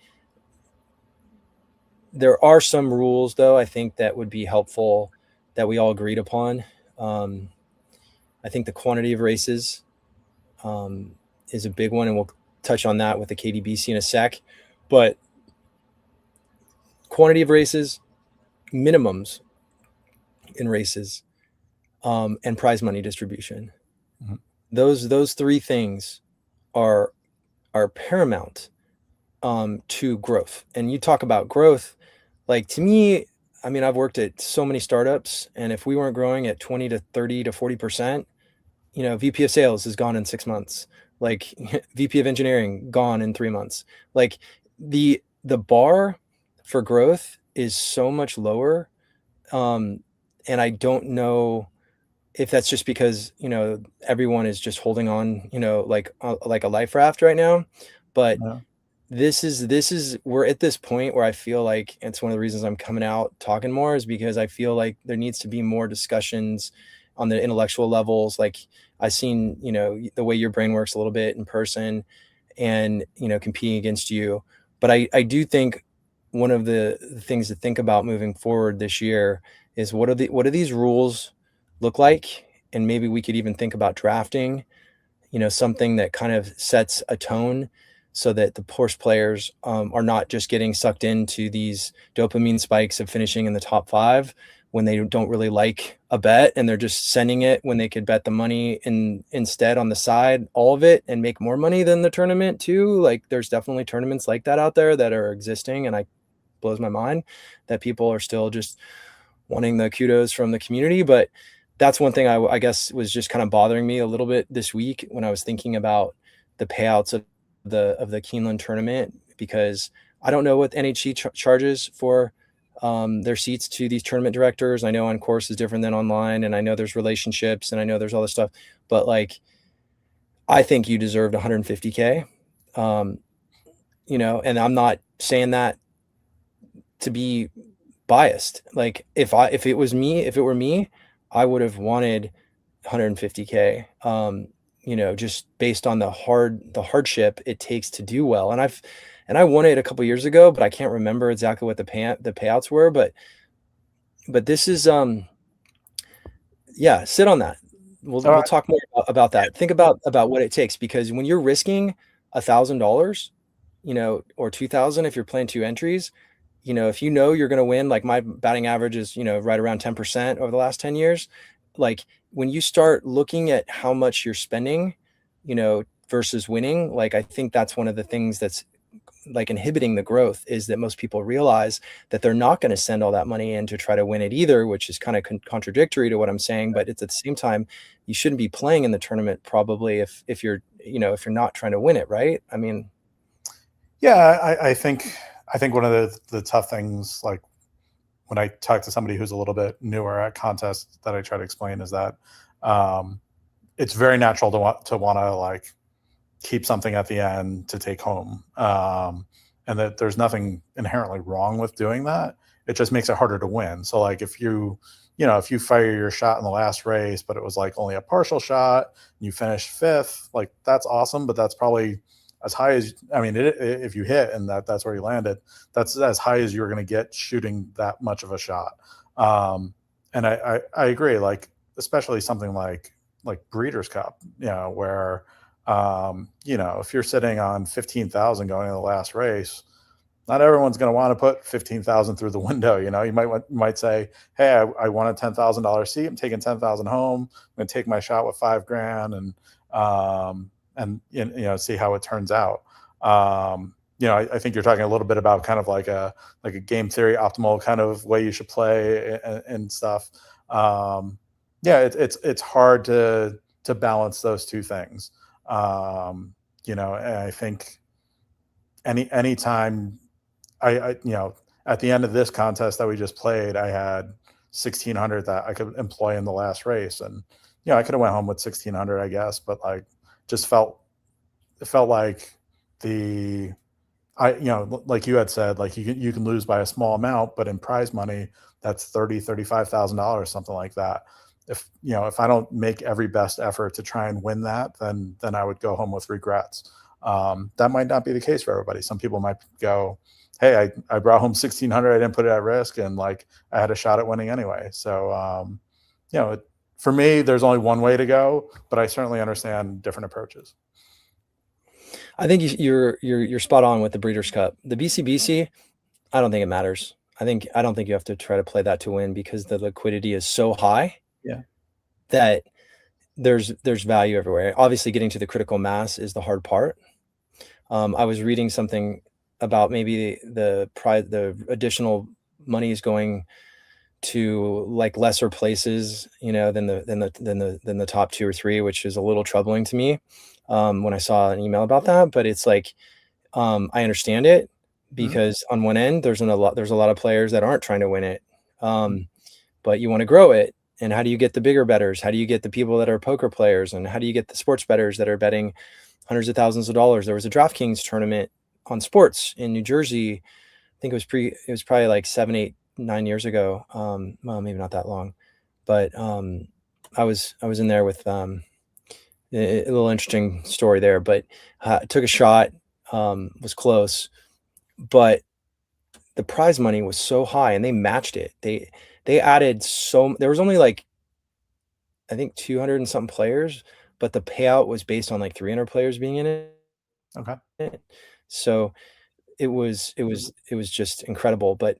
Speaker 1: there are some rules, though, I think that would be helpful that we all agreed upon. I think the quantity of races is a big one, and we'll touch on that with the KDBC in a sec. But quantity of races, minimums in races, and prize money distribution. Mm-hmm. Those three things are paramount to growth. And you talk about growth, like, to me, I mean, I've worked at so many startups, and if we weren't growing at 20 to 30 to 40%, VP of sales is gone in 6 months. Like, VP of engineering gone in 3 months. Like, the bar for growth is so much lower. And I don't know if that's just because, everyone is just holding on, like a life raft right now. But yeah. This is we're at this point where I feel like it's one of the reasons I'm coming out talking more, is because I feel like there needs to be more discussions on the intellectual levels. Like, I've seen, the way your brain works a little bit in person and, competing against you. But I do think one of the things to think about moving forward this year is what do these rules look like? And maybe we could even think about drafting, something that kind of sets a tone, so that the horse players are not just getting sucked into these dopamine spikes of finishing in the top 5 when they don't really like a bet, and they're just sending it when they could bet the money instead on the side, all of it, and make more money than the tournament too. Like, there's definitely tournaments like that out there that are existing, and it blows my mind that people are still just wanting the kudos from the community. But that's one thing I guess was just kind of bothering me a little bit this week when I was thinking about the payouts of the Keeneland tournament, because I don't know what NHC charges for their seats to these tournament directors. I know on course is different than online, and I know there's relationships, and I know there's all this stuff, but like, I think you deserved 150K, and I'm not saying that to be biased. Like, if it were me, I would have wanted 150K. Just based on the hardship it takes to do well. And I won it a couple years ago, but I can't remember exactly what the payouts were. But this is, sit on that. We'll talk more about that. Think about what it takes, because when you're risking $1,000, or 2,000, if you're playing 2 entries, if you're going to win, like my batting average is, right around 10% over the last 10 years. Like, when you start looking at how much you're spending, versus winning, like, I think that's one of the things that's like inhibiting the growth is that most people realize that they're not going to send all that money in to try to win it either, which is kind of contradictory to what I'm saying. But it's at the same time, you shouldn't be playing in the tournament probably if you're, if you're not trying to win it, right? I mean,
Speaker 2: yeah, I think one of the tough things, like when I talk to somebody who's a little bit newer at contests, that I try to explain is that it's very natural to want to like keep something at the end to take home, and that there's nothing inherently wrong with doing that. It just makes it harder to win. So like if you fire your shot in the last race, but it was like only a partial shot, and you finish fifth, like that's awesome, but that's probably as high as, I mean, if you hit and that's where you landed, that's as high as you're going to get shooting that much of a shot. And I agree, like especially something like Breeders' Cup, where if you're sitting on 15,000 going into the last race, not everyone's going to want to put 15,000 through the window. You might say, hey, I won a $10,000 seat. I'm taking 10,000 home. I'm going to take my shot with $5,000 and see how it turns out. I think you're talking a little bit about kind of like a game theory optimal kind of way you should play and stuff. It's hard to balance those two things. And I think anytime I at the end of this contest that we just played, I had 1,600 that I could employ in the last race, and I could have went home with 1,600, I guess, but like just it felt like like you had said, like you can lose by a small amount, but in prize money, that's $35,000, something like that. If I don't make every best effort to try and win that, then I would go home with regrets. That might not be the case for everybody. Some people might go, hey, I brought home 1,600, I didn't put it at risk, and like I had a shot at winning anyway. So for me, there's only one way to go, but I certainly understand different approaches.
Speaker 1: I think you're spot on with the Breeders' Cup. The BCBC, I don't think it matters. I don't think you have to try to play that to win, because the liquidity is so high.
Speaker 2: Yeah.
Speaker 1: That there's value everywhere. Obviously, getting to the critical mass is the hard part. I was reading something about maybe the additional money is going to like lesser places, than the top 2 or 3, which is a little troubling to me. When I saw an email about that, but it's like, I understand it, because on one end, there's a lot of players that aren't trying to win it. But you want to grow it. And how do you get the bigger bettors? How do you get the people that are poker players? And how do you get the sports bettors that are betting hundreds of thousands of dollars? There was a DraftKings tournament on sports in New Jersey. I think it was probably like 7, 8, 9 years ago. Well, maybe not that long, but I was in there with a little interesting story there. But took a shot, was close, but the prize money was so high, and they matched it. They added there was only like, I think 200 and something players, but the payout was based on like 300 players being in it.
Speaker 2: Okay.
Speaker 1: So it was just incredible. But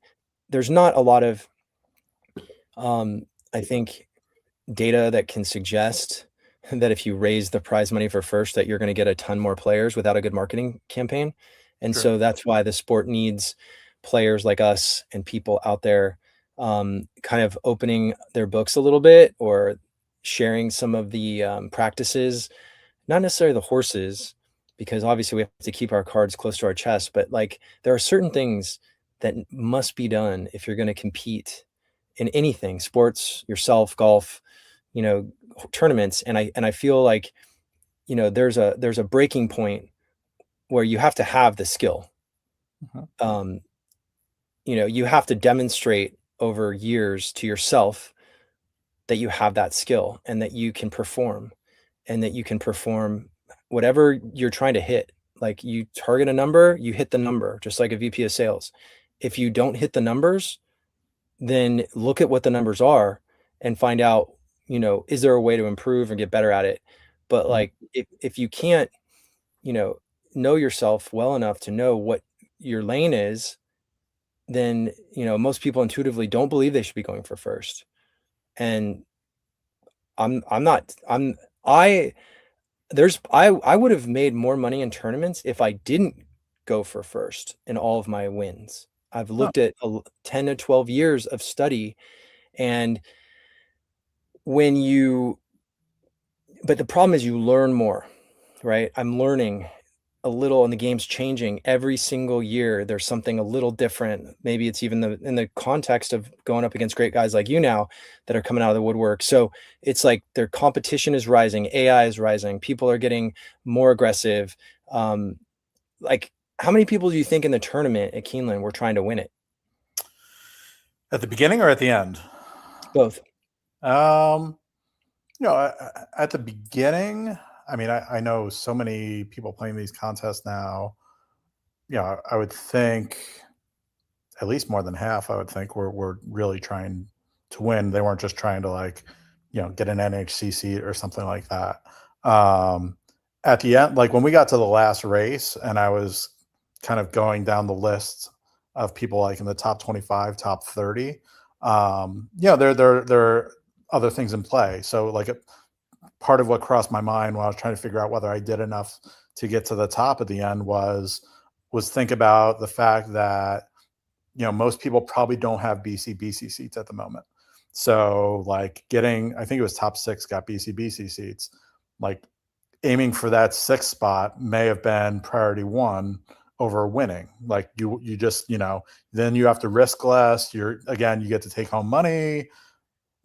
Speaker 1: there's not a lot of, I think, data that can suggest that if you raise the prize money for first, that you're going to get a ton more players without a good marketing campaign. And
Speaker 2: Sure.
Speaker 1: so that's why the sport needs players like us and people out there, kind of opening their books a little bit, or sharing some of the practices, not necessarily the horses, because obviously we have to keep our cards close to our chest, but like there are certain things that must be done if you're going to compete in anything, sports, yourself, golf, tournaments. And I feel like, there's a breaking point where you have to have the skill. You have to demonstrate over years to yourself that you have that skill, and that you can perform, whatever you're trying to hit. Like, you target a number, you hit the number, just like a VP of sales. If you don't hit the numbers, then look at what the numbers are and find out, is there a way to improve and get better at it? But like, if you can't, know yourself well enough to know what your lane is, then, most people intuitively don't believe they should be going for first. And I would have made more money in tournaments if I didn't go for first in all of my wins. I've looked at 10 to 12 years of study, and but the problem is you learn more, right? I'm learning a little, and the game's changing every single year. There's something a little different. Maybe it's even in the context of going up against great guys like you now that are coming out of the woodwork. So it's like their competition is rising, AI is rising, people are getting more aggressive. Like, how many people do you think in the tournament at Keeneland were trying to win it?
Speaker 2: At the beginning or at the end?
Speaker 1: Both.
Speaker 2: At the beginning, I mean, I know so many people playing these contests now. I would think at least more than half, I would think, were really trying to win. They weren't just trying to get an NHC seat or something like that. At the end, like when we got to the last race and I was kind of going down the list of people like in the top 25, top 30, there are other things in play. So like part of what crossed my mind when I was trying to figure out whether I did enough to get to the top at the end was think about the fact that, most people probably don't have BC seats at the moment. So like I think it was top 6 got BC seats. Like aiming for that 6th spot may have been priority 1 over winning. Like you just, then you have to risk less. You get to take home money.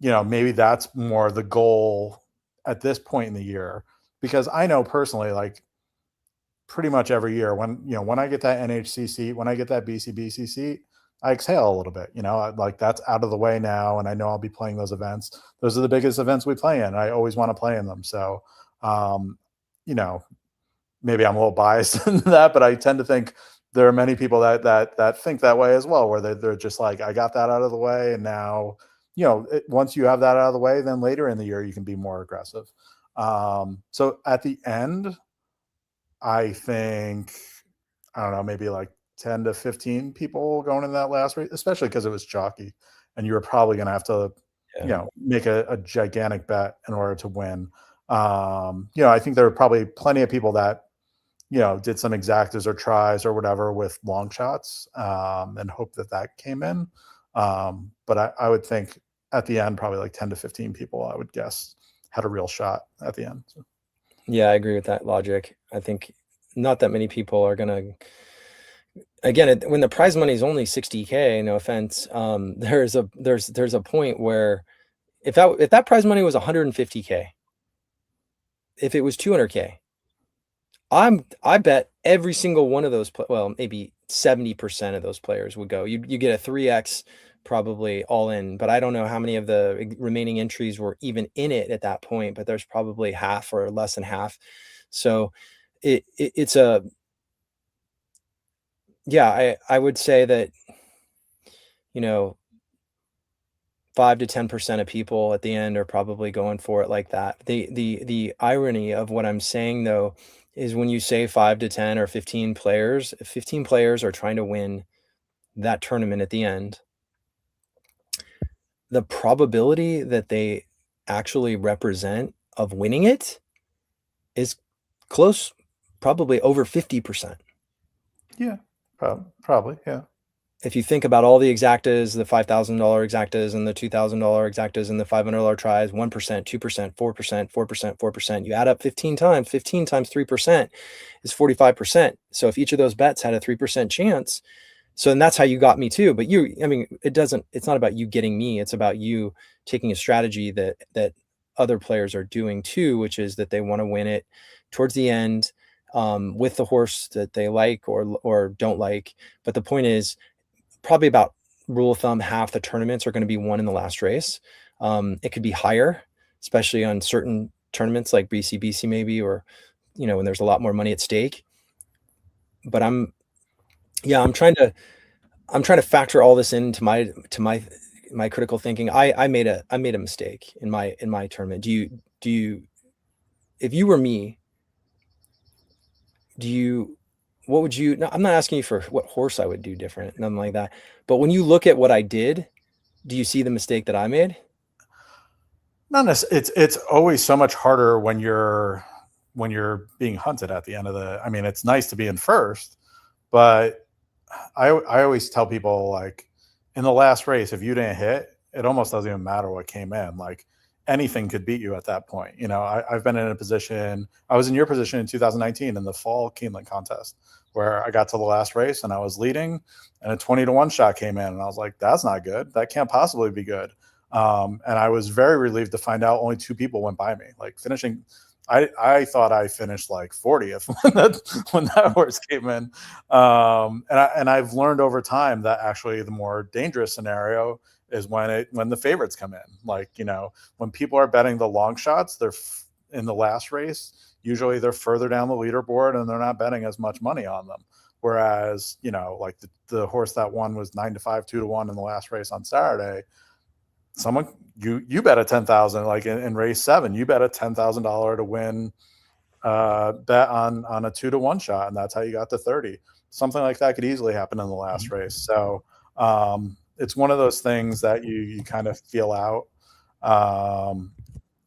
Speaker 2: Maybe that's more the goal at this point in the year, because I know personally, like pretty much every year when I get that NHC seat, when I get that BC seat, I exhale a little bit, like that's out of the way now. And I know I'll be playing those events. Those are the biggest events we play in. I always want to play in them. So, maybe I'm a little biased in that, but I tend to think there are many people that think that way as well, where they're just like, I got that out of the way. And now, once you have that out of the way, then later in the year, you can be more aggressive. So at the end, I think, I don't know, maybe like 10 to 15 people going in that last race, especially because it was chalky and you were probably going to have to, make a gigantic bet in order to win. I think there were probably plenty of people that, did some exactas or tries or whatever with long shots and hope that came in. But I would think at the end, probably like 10 to 15 people, I would guess, had a real shot at the end. So.
Speaker 1: Yeah, I agree with that logic. I think not that many people are going to, again, when the prize money is only 60K, no offense, there's a point where if that prize money was 150K, if it was 200K, I bet every single one of those, maybe 70% of those players would go. You get a 3x probably all in, but I don't know how many of the remaining entries were even in it at that point, but there's probably half or less than half. So it's I would say that, 5 to 10% of people at the end are probably going for it like that. The irony of what I'm saying though is when you say 5 to 10 or 15 players, if 15 players are trying to win that tournament at the end, the probability that they actually represent of winning it is close, probably over 50%.
Speaker 2: Yeah, probably. Yeah.
Speaker 1: If you think about all the exactas, the $5,000 exactas and the $2,000 exactas and the $500 tries, 1%, 2%, 4%, 4%, 4%, you add up 15 times 3% is 45%. So if each of those bets had a 3% chance, and that's how you got me too. But it's not about you getting me. It's about you taking a strategy that other players are doing too, which is that they want to win it towards the end with the horse that they like or don't like. But the point is, probably about rule of thumb, half the tournaments are going to be won in the last race. It could be higher, especially on certain tournaments like BC maybe, or, when there's a lot more money at stake. But I'm trying to factor all this into my critical thinking. I made a mistake in my tournament. Do you, if you were me, what would you, no, I'm not asking you for what horse I would do different, nothing like that. But when you look at what I did, do you see the mistake that I made?
Speaker 2: Not necessarily. It's always so much harder when you're being hunted at the end of the, I mean, it's nice to be in first, But I always tell people, like, in the last race, if you didn't hit, it almost doesn't even matter what came in. Like, anything could beat you at that point. You know, I've been in a position, I was in your position in 2019 in the fall Keeneland contest, where I got to the last race and I was leading and a 20-1 shot came in. And I was like, that's not good. That can't possibly be good. And I was very relieved to find out only 2 people went by me, like finishing. I thought I finished like 40th when that horse came in. And I've learned over time that actually the more dangerous scenario is when the favorites come in. Like, you know, when people are betting the long shots, they're in the last race, usually they're further down the leaderboard and they're not betting as much money on them. Whereas, you know, like the horse that won was 9-5, 2-1 in the last race on Saturday. Someone, you bet a 10,000, like in race 7, you bet a $10,000 to win bet on a 2-1 shot, and that's how you got to 30. Something like that could easily happen in the last race. So it's one of those things that you kind of feel out.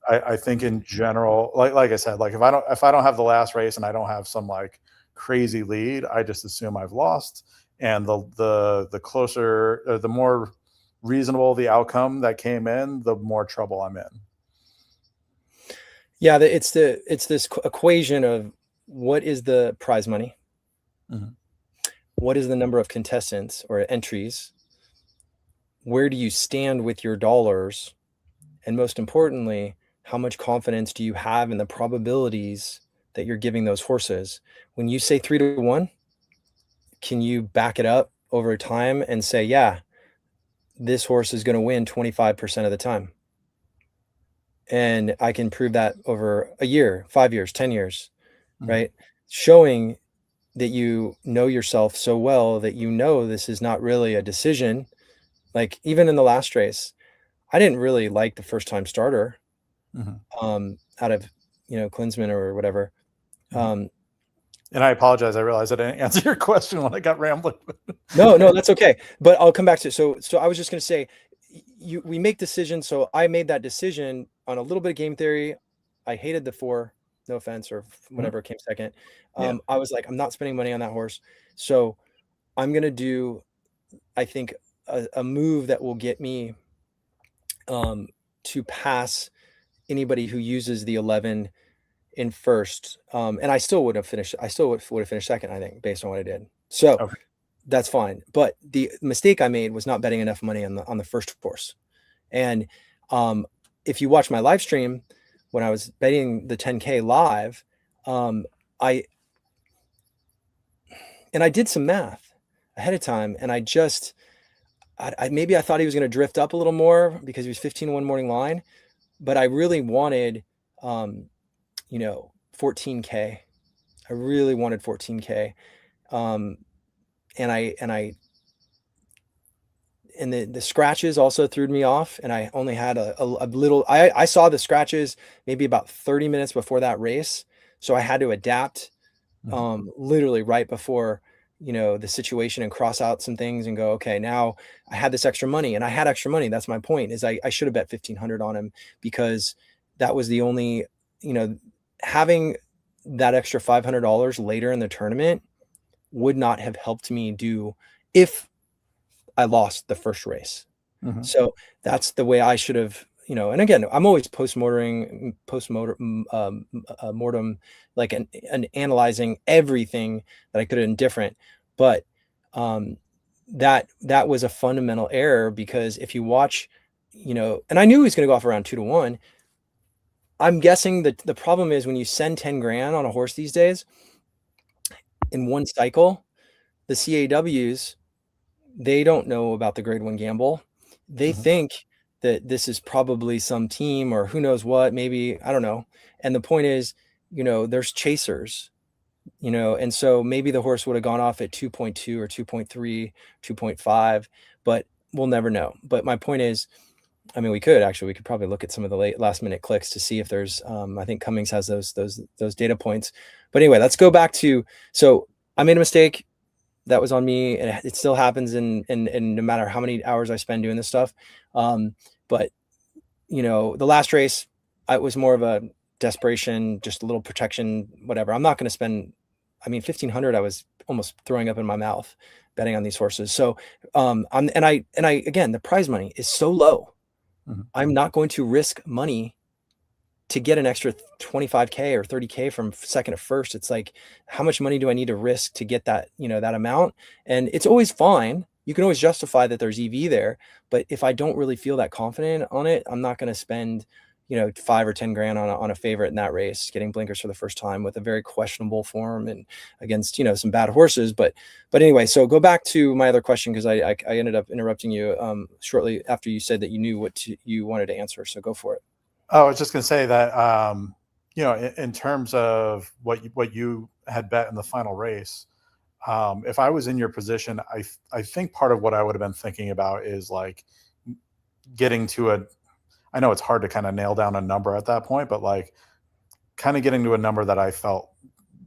Speaker 2: I think in general, like I said, like if I don't have the last race and I don't have some like crazy lead, I just assume I've lost. And the closer, the more reasonable the outcome that came in, the more trouble I'm in.
Speaker 1: Yeah, it's this equation of what is the prize money, what is the number of contestants or entries, where do you stand with your dollars, and most importantly, how much confidence do you have in the probabilities that you're giving those horses? When you say 3-1, can you back it up over time and say, yeah, this horse is going to win 25% of the time? And I can prove that over a year, 5 years, 10 years, right? Showing that you know yourself so well that you know this is not really a decision. Like even in the last race, I didn't really like the first time starter out of, you know, Klinsman or whatever.
Speaker 2: And I apologize. I realized I didn't answer your question when I got rambling.
Speaker 1: No, that's okay. But I'll come back to it. So I was just going to say, we make decisions. So I made that decision on a little bit of game theory. I hated the 4, no offense, or whatever came second. I was like, I'm not spending money on that horse. So I'm going to do, I think, a move that will get me to pass anybody who uses the 11 in first. And I still would have finished. I still would have finished second, I think, based on what I did. So that's fine. But the mistake I made was not betting enough money on the first horse. And if you watch my live stream, when I was betting the 10K live, I did some math ahead of time, and I maybe I thought he was going to drift up a little more because he was 15-1 morning line, but I really wanted, 14K. I really wanted 14K. And the scratches also threw me off, and I only had a little. I saw the scratches maybe about 30 minutes before that race, so I had to adapt literally right before the situation and cross out some things and go, okay, now I had this extra money, and I had extra money. That's my point, is I should have bet 1,500 on him, because that was the only, having that extra $500 later in the tournament would not have helped me do if I lost the first race. So that's the way I should have, and again, I'm always post-mortem, like and analyzing everything that I could have done different. But that was a fundamental error, because if you watch, and I knew he was going to go off around 2-1. I'm guessing that the problem is when you send 10 grand on a horse these days in one cycle, the CAWs, they don't know about the grade 1 gamble. They think that this is probably some team or who knows what, maybe, I don't know. And the point is, there's chasers, and so maybe the horse would have gone off at 2.2 or 2.3, 2.5, but we'll never know. But my point is, we could probably look at some of the last minute clicks to see if there's, I think Cummings has those data points. But anyway, let's go back to, so I made a mistake. That was on me, and it still happens in no matter how many hours I spend doing this stuff. But the last race, it was more of a desperation, just a little protection, whatever. I'm not going to spend, 1,500. I was almost throwing up in my mouth betting on these horses. So, again, the prize money is so low. I'm not going to risk money to get an extra 25K or 30K from second to first. It's like, how much money do I need to risk to get that, that amount? And it's always fine. You can always justify that there's EV there, but if I don't really feel that confident on it, I'm not going to spend, 5 or 10 grand on a favorite in that race, getting blinkers for the first time with a very questionable form and against, some bad horses. But anyway, so go back to my other question, because I ended up interrupting you shortly after you said that you knew what you wanted to answer. So go for it.
Speaker 2: Oh, I was just going to say that, in terms of what you had bet in the final race, if I was in your position, I think part of what I would have been thinking about is like getting to I know it's hard to kind of nail down a number at that point, but like kind of getting to a number that I felt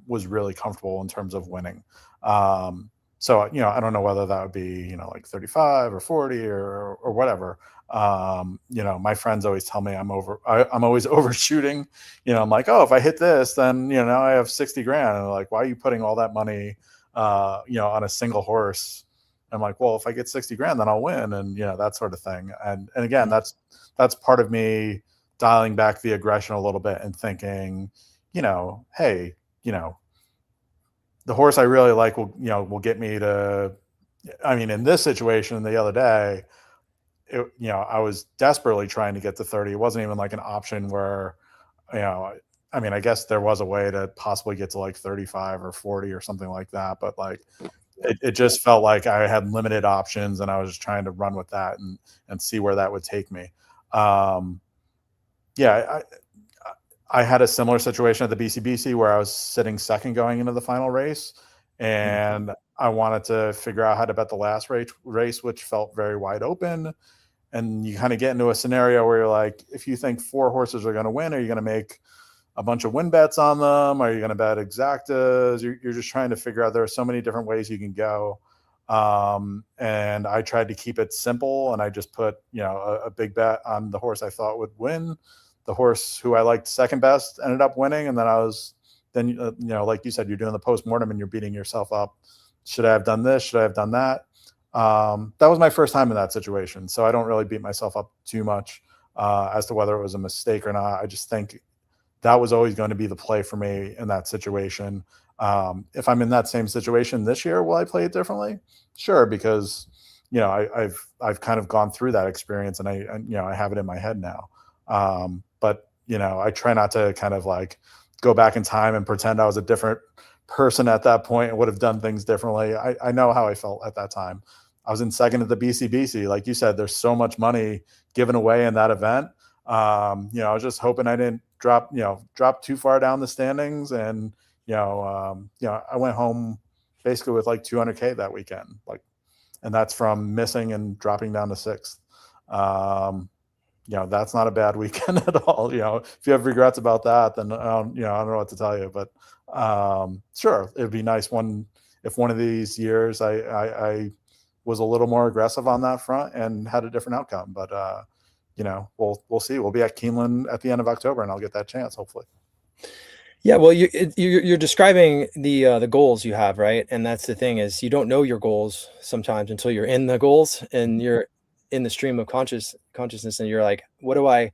Speaker 2: was really comfortable in terms of winning. So, I don't know whether that would be, like 35 or 40 or whatever. My friends always tell me I'm always overshooting. I'm like, oh, if I hit this, then, now I have 60 grand. And they're like, why are you putting all that money, on a single horse? I'm like, well, if I get 60 grand, then I'll win. And, that sort of thing. And again, that's part of me dialing back the aggression a little bit and thinking, hey, the horse I really like will get me to, in this situation the other day, I was desperately trying to get to 30. It wasn't even like an option where, I guess there was a way to possibly get to like 35 or 40 or something like that. But like, it just felt like I had limited options and I was just trying to run with that and see where that would take me. I had a similar situation at the BCBC where I was sitting second going into the final race, and I wanted to figure out how to bet the last race, which felt very wide open. And you kind of get into a scenario where you're like, if you think 4 horses are going to win, are you going to make a bunch of win bets on them? Are you going to bet exactas? You're just trying to figure out, there are so many different ways you can go. And I tried to keep it simple, and I just put, a big bet on the horse I thought would win. The horse who I liked second best ended up winning. And then like you said, you're doing the postmortem and you're beating yourself up. Should I have done this? Should I have done that? That was my first time in that situation. So I don't really beat myself up too much as to whether it was a mistake or not. I just think that was always going to be the play for me in that situation. If I'm in that same situation this year, will I play it differently? Sure, because I've kind of gone through that experience, and I have it in my head now. But I try not to kind of like go back in time and pretend I was a different person at that point and would have done things differently. I know how I felt at that time. I was in second at the BCBC. Like you said, there's so much money given away in that event. I was just hoping I didn't drop too far down the standings. And, I went home basically with like 200K that weekend. And that's from missing and dropping down to 6th. That's not a bad weekend at all. If you have regrets about that, then, I don't know what to tell you, but, sure. It'd be nice if one of these years I was a little more aggressive on that front and had a different outcome, but, we'll see. We'll be at Keeneland at the end of October, and I'll get that chance, hopefully.
Speaker 1: Yeah, well, you're describing the goals you have, right? And that's the thing, is you don't know your goals sometimes until you're in the goals and you're in the stream of consciousness, and you're like, what I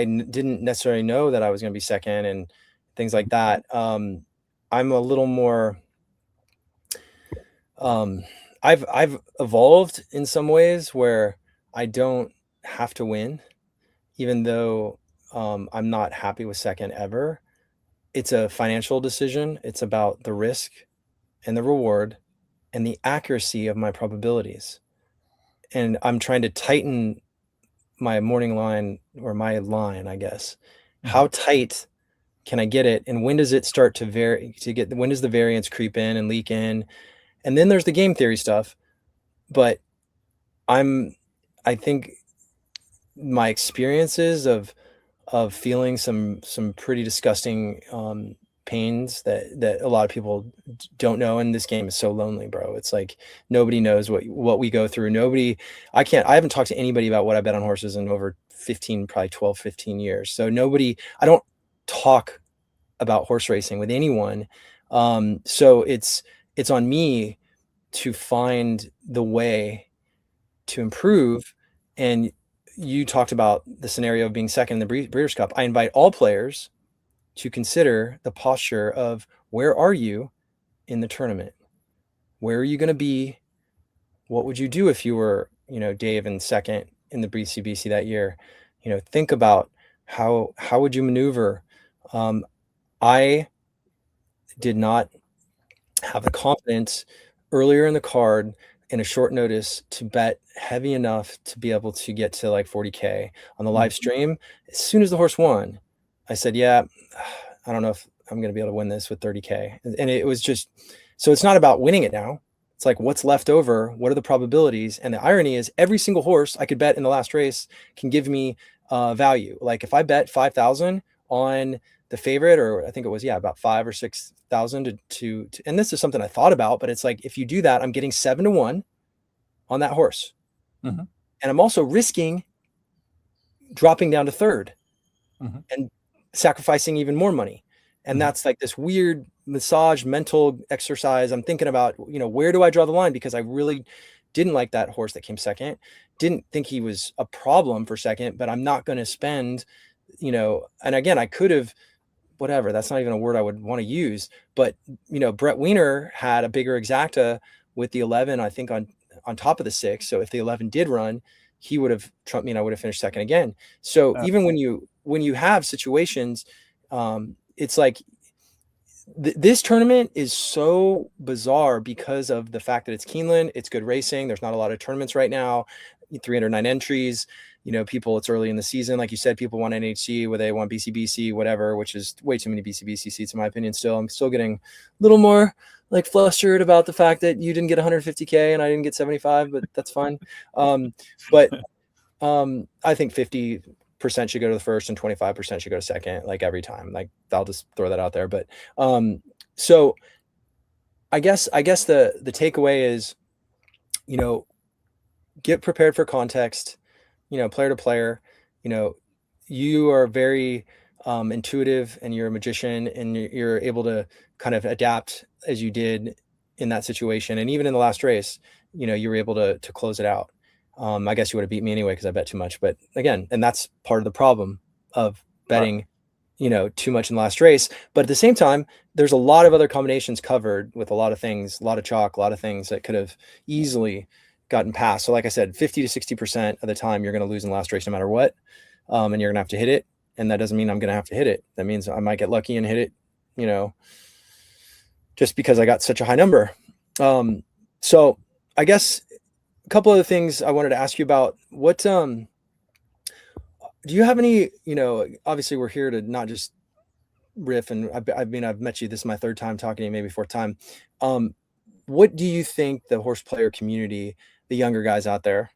Speaker 1: didn't necessarily know that I was going to be second and things like that. I'm a little more, I've evolved in some ways where I don't have to win, even though I'm not happy with second ever. It's a financial decision. It's about the risk and the reward and the accuracy of my probabilities. And I'm trying to tighten my morning line, or my line, I guess. How tight can I get it? And when does it start to vary, when does the variance creep in and leak in? And then there's the game theory stuff. But I think my experiences of feeling some pretty disgusting pains that a lot of people don't know. And this game is so lonely, bro. It's like nobody knows what we go through. I haven't talked to anybody about what I bet on horses in over 12, 15 years. So I don't talk about horse racing with anyone So it's on me to find the way to improve. And you talked about the scenario of being second in the Breeders' Cup. I invite all players to consider the posture of where are you in the tournament? Where are you going to be? What would you do if you were, Dave in second in the BCBC that year? Think about how would you maneuver? I did not have the confidence earlier in the card in a short notice to bet heavy enough to be able to get to like 40K on the live stream. As soon as the horse won, I said, yeah, I don't know if I'm going to be able to win this with 30K. And it was just, so it's not about winning it now. It's like, what's left over? What are the probabilities? And the irony is every single horse I could bet in the last race can give me value. Like if I bet 5,000 on the favorite, or I think it was, about 5,000 or 6,000 to, and this is something I thought about, but it's like, if you do that, I'm getting 7-1 on that horse. And I'm also risking dropping down to third and sacrificing even more money. And that's like this weird massage mental exercise. I'm thinking about, where do I draw the line? Because I really didn't like that horse that came second. Didn't think he was a problem for second, but I'm not going to spend, and again, I could have, whatever, that's not even a word I would want to use, but Brett Wiener had a bigger exacta with the 11, I think on top of the 6. So if the 11 did run, he would have trumped me and I would have finished second again. So even when you have situations, it's like this tournament is so bizarre because of the fact that it's Keeneland. It's good racing. There's not a lot of tournaments right now, 309 entries. People, it's early in the season. Like you said, people want NHC, where they want BCBC, whatever, which is way too many BCBC seats, in my opinion. Still, I'm still getting a little more like flustered about the fact that you didn't get 150K and I didn't get 75, but that's fine. But I think 50% should go to the first and 25% should go to second, like every time. Like I'll just throw that out there. But so I guess the takeaway is, get prepared for context. Player to player, you are very intuitive and you're a magician and you're able to kind of adapt as you did in that situation. And even in the last race, you were able to close it out. I guess you would have beat me anyway because I bet too much. But again, and that's part of the problem of betting, too much in the last race. But at the same time, there's a lot of other combinations covered with a lot of things, a lot of chalk, a lot of things that could have easily gotten past. So like I said, 50 to 60% of the time you're going to lose in the last race no matter what. And you're going to have to hit it. And that doesn't mean I'm going to have to hit it. That means I might get lucky and hit it, just because I got such a high number. So I guess a couple of the things I wanted to ask you about. What do you have any, obviously we're here to not just riff, and I've met you, this is my third time talking to you, maybe fourth time. What do you think the horse player community, the younger guys out there,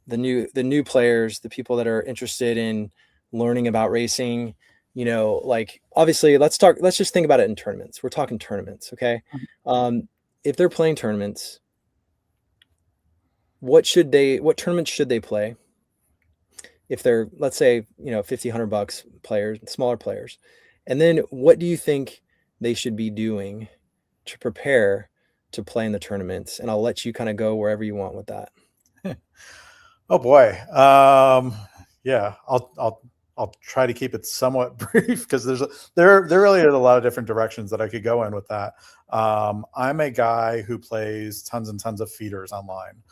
Speaker 1: the new players, the people that are interested in learning about racing, like obviously let's just think about it in tournaments. We're talking tournaments. Okay. If they're playing tournaments, what tournaments should they play? If they're, let's say, $50, $100 players, smaller players. And then what do you think they should be doing to prepare to play in the tournaments? And I'll let you kind of go wherever you want with that.
Speaker 2: Oh boy. Yeah, I'll try to keep it somewhat brief because there really are a lot of different directions that I could go in with that. I'm a guy who plays tons and tons of feeders online.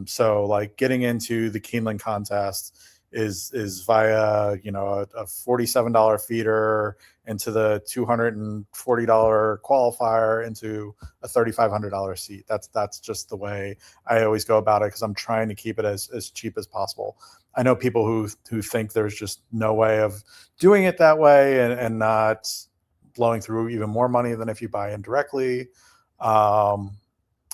Speaker 2: So like getting into the Keeneland contest is via, a $47 feeder into the $240 qualifier into a $3,500 seat. That's just the way I always go about it, because I'm trying to keep it as cheap as possible. I know people who think there's just no way of doing it that way and not blowing through even more money than if you buy in directly.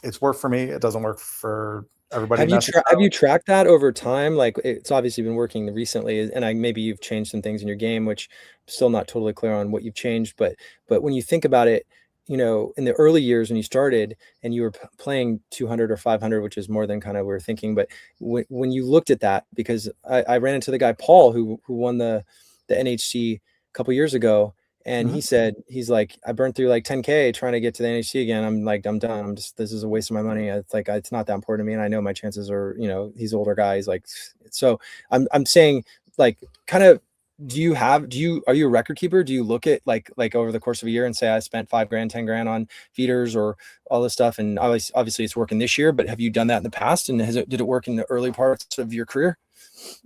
Speaker 2: It's worked for me. It doesn't work for everybody.
Speaker 1: Have you tracked that over time? Like, it's obviously been working recently, and maybe you've changed some things in your game, which I'm still not totally clear on what you've changed. But when you think about it, in the early years when you started and you were playing 200 or 500, which is more than kind of we were thinking. But when you looked at that, because I ran into the guy Paul who won the NHC a couple years ago, And
Speaker 2: Mhm.
Speaker 1: he said, he's like, I burned through like 10K trying to get to the NHC again. I'm like, I'm done. This is a waste of my money. It's like, it's not that important to me. And I know my chances are, he's an older guy. He's like, so I'm saying, like, kind of, are you a record keeper? Do you look at like over the course of a year and say, I spent $5,000, $10,000 on feeders or all this stuff? And obviously it's working this year, but have you done that in the past? And did it work in the early parts of your career?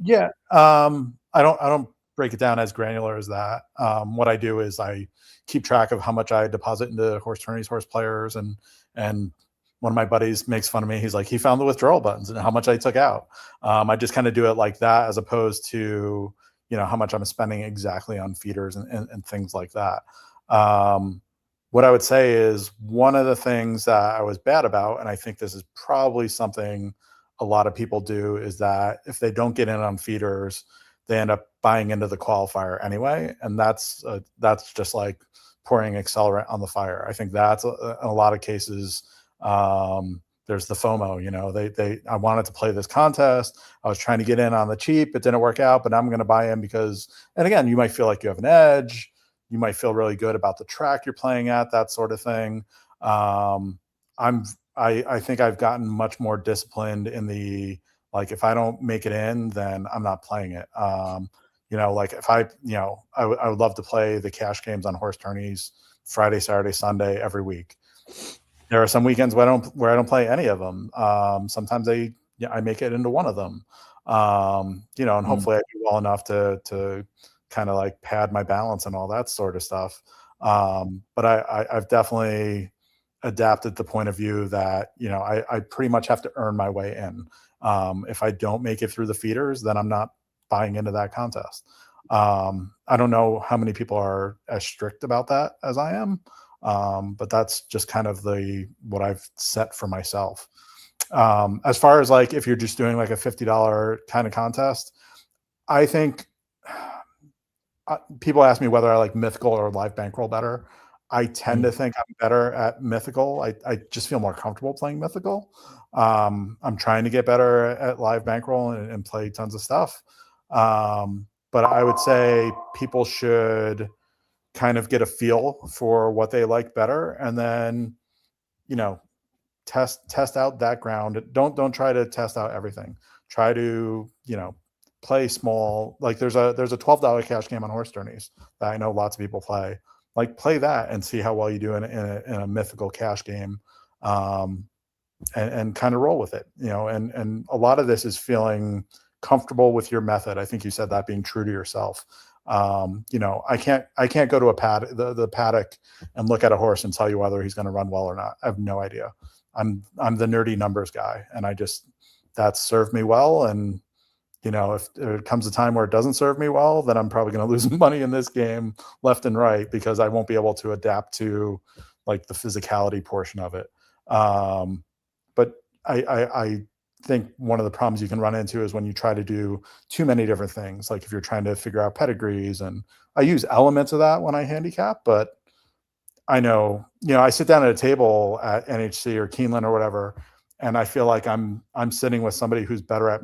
Speaker 2: Yeah. I don't break it down as granular as that. What I do is I keep track of how much I deposit into horse tourneys, horse players, and one of my buddies makes fun of me. He's like, he found the withdrawal buttons and how much I took out. I just kind of do it like that, as opposed to, how much I'm spending exactly on feeders and things like that. What I would say is, one of the things that I was bad about, and I think this is probably something a lot of people do, is that if they don't get in on feeders, they end up buying into the qualifier anyway, and that's just like pouring accelerant on the fire. I think that's in a lot of cases. There's the FOMO. I wanted to play this contest. I was trying to get in on the cheap. It didn't work out, but I'm going to buy in because. And again, you might feel like you have an edge. You might feel really good about the track you're playing at, that sort of thing. I think I've gotten much more disciplined in the, like, if I don't make it in, then I'm not playing it. Like if I would love to play the cash games on horse tourneys Friday, Saturday, Sunday every week. There are some weekends where I don't play any of them. Sometimes I make it into one of them. And hopefully I do well enough to kind of like pad my balance and all that sort of stuff. But I've definitely adapted the point of view that, I pretty much have to earn my way in. If I don't make it through the feeders, then I'm not buying into that contest. I don't know how many people are as strict about that as I am. But that's just kind of what I've set for myself. As far as like, if you're just doing like a $50 kind of contest, I think people ask me whether I like mythical or live bankroll better. I tend to think I'm better at mythical. I just feel more comfortable playing mythical. I'm trying to get better at live bankroll and play tons of stuff. But I would say people should kind of get a feel for what they like better, and then, test out that ground. Don't try to test out everything. Try to, play small. Like there's a $12 cash game on horse tourneys that I know lots of people play. Like, play that and see how well you do in a mythical cash game, and kind of roll with it. And a lot of this is feeling comfortable with your method. I think you said that, being true to yourself. I can't go to the paddock and look at a horse and tell you whether he's going to run well or not. I have no idea. I'm the nerdy numbers guy, and that's served me well. And if there comes a time where it doesn't serve me well, then I'm probably going to lose money in this game left and right, because I won't be able to adapt to like the physicality portion of it. But I think one of the problems you can run into is when you try to do too many different things. Like if you're trying to figure out pedigrees, and I use elements of that when I handicap, but I know, I sit down at a table at NHC or Keeneland or whatever, and I feel like I'm sitting with somebody who's better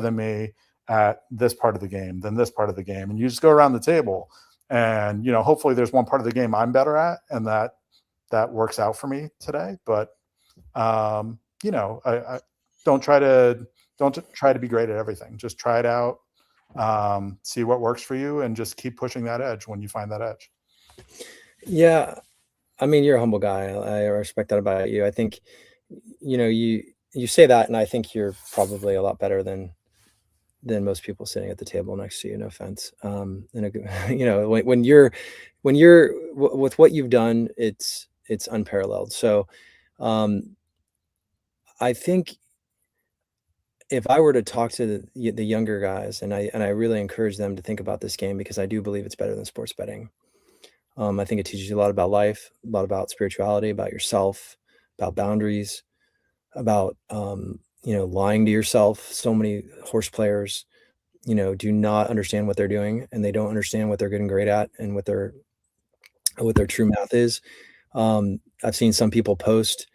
Speaker 2: than me at this part of the game than this part of the game. And you just go around the table, and, hopefully there's one part of the game I'm better at, and that works out for me today. But, I don't try to be great at everything. Just try it out, see what works for you, and just keep pushing that edge when you find that edge.
Speaker 1: Yeah. I mean, you're a humble guy. I respect that about you. I think, you say that, and I think you're probably a lot better than most people sitting at the table next to you. No offense. When you're with what you've done, it's unparalleled. So, I think if I were to talk to the younger guys, and I really encourage them to think about this game, because I do believe it's better than sports betting. I think it teaches you a lot about life, a lot about spirituality, about yourself, about boundaries, about, lying to yourself. So many horse players, do not understand what they're doing, and they don't understand what they're getting great at, and what their true math is. I've seen some people post,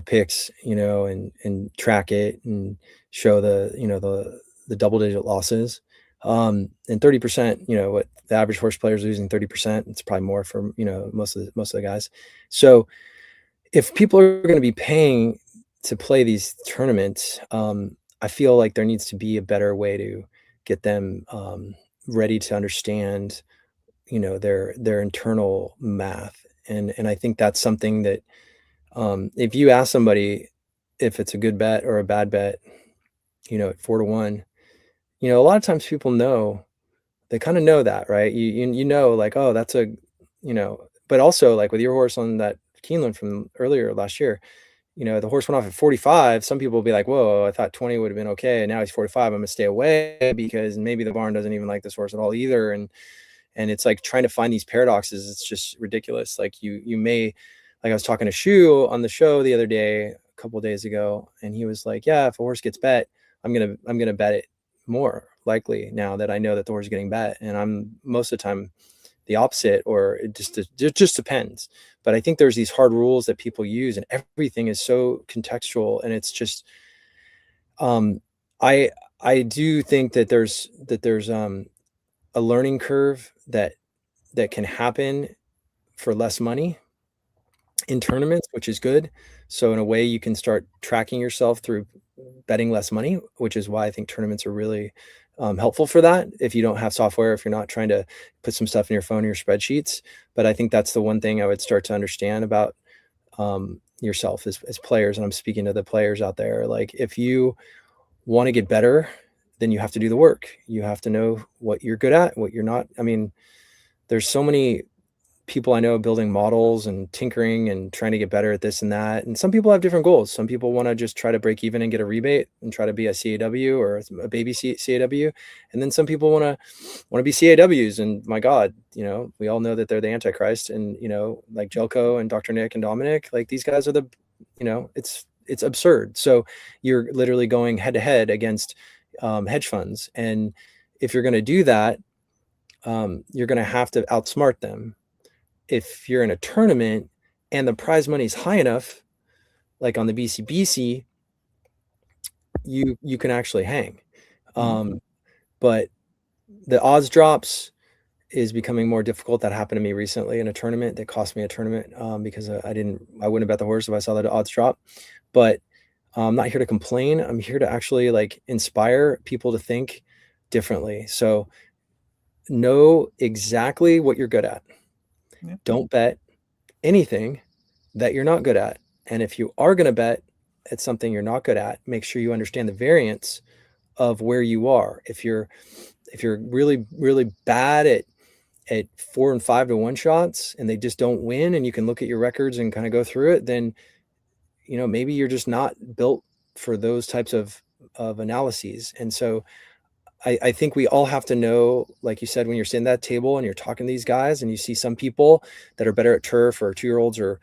Speaker 1: picks, and track it and show the double digit losses. And 30%, what the average horse player is losing 30%. It's probably more for, most of the guys. So if people are going to be paying to play these tournaments, I feel like there needs to be a better way to get them ready to understand, their internal math. And I think that's something that if you ask somebody if it's a good bet or a bad bet, at 4-1, a lot of times people know, they kind of know that, right? You know, like, oh, that's a, but also like with your horse on that Keeneland from earlier last year, the horse went off at 45. Some people will be like, whoa, I thought 20 would have been okay. And now he's 45. I'm gonna stay away because maybe the barn doesn't even like this horse at all either. And it's like trying to find these paradoxes. It's just ridiculous. Like you may, like I was talking to Shu on the show the other day, a couple of days ago, and he was like, yeah, if a horse gets bet, I'm gonna bet it more likely now that I know that the horse is getting bet. And I'm most of the time the opposite, or it just depends. But I think there's these hard rules that people use, and everything is so contextual. And it's just, I do think that there's a learning curve that can happen for less money in tournaments, which is good. So in a way, you can start tracking yourself through betting less money, which is why I think tournaments are really helpful for that. If you don't have software, if you're not trying to put some stuff in your phone or your spreadsheets. But I think that's the one thing I would start to understand about yourself as players. And I'm speaking to the players out there. Like, if you want to get better, then you have to do the work. You have to know what you're good at, what you're not. I mean, there's so many people I know building models and tinkering and trying to get better at this and that. And some people have different goals. Some people want to just try to break even and get a rebate and try to be a CAW or a baby CAW. And then some people want to be CAWs. And my God, we all know that they're the Antichrist. And, like Jelko and Dr. Nick and Dominic, like these guys are the, it's absurd. So you're literally going head to head against hedge funds. And if you're going to do that, you're going to have to outsmart them. If you're in a tournament and the prize money is high enough, like on the BCBC, you can actually hang. But the odds drops is becoming more difficult. That happened to me recently in a tournament that cost me a tournament because I wouldn't have bet the horse if I saw that odds drop. But I'm not here to complain. I'm here to actually like inspire people to think differently. So know exactly what you're good at. Yeah. Don't bet anything that you're not good at. And if you are going to bet at something you're not good at, make sure you understand the variance of where you are. If you're really, really bad at 4 and 5 to 1 shots and they just don't win, and you can look at your records and kind of go through it, then, maybe you're just not built for those types of analyses. And so I think we all have to know, like you said, when you're sitting at that table and you're talking to these guys and you see some people that are better at turf or 2-year-olds or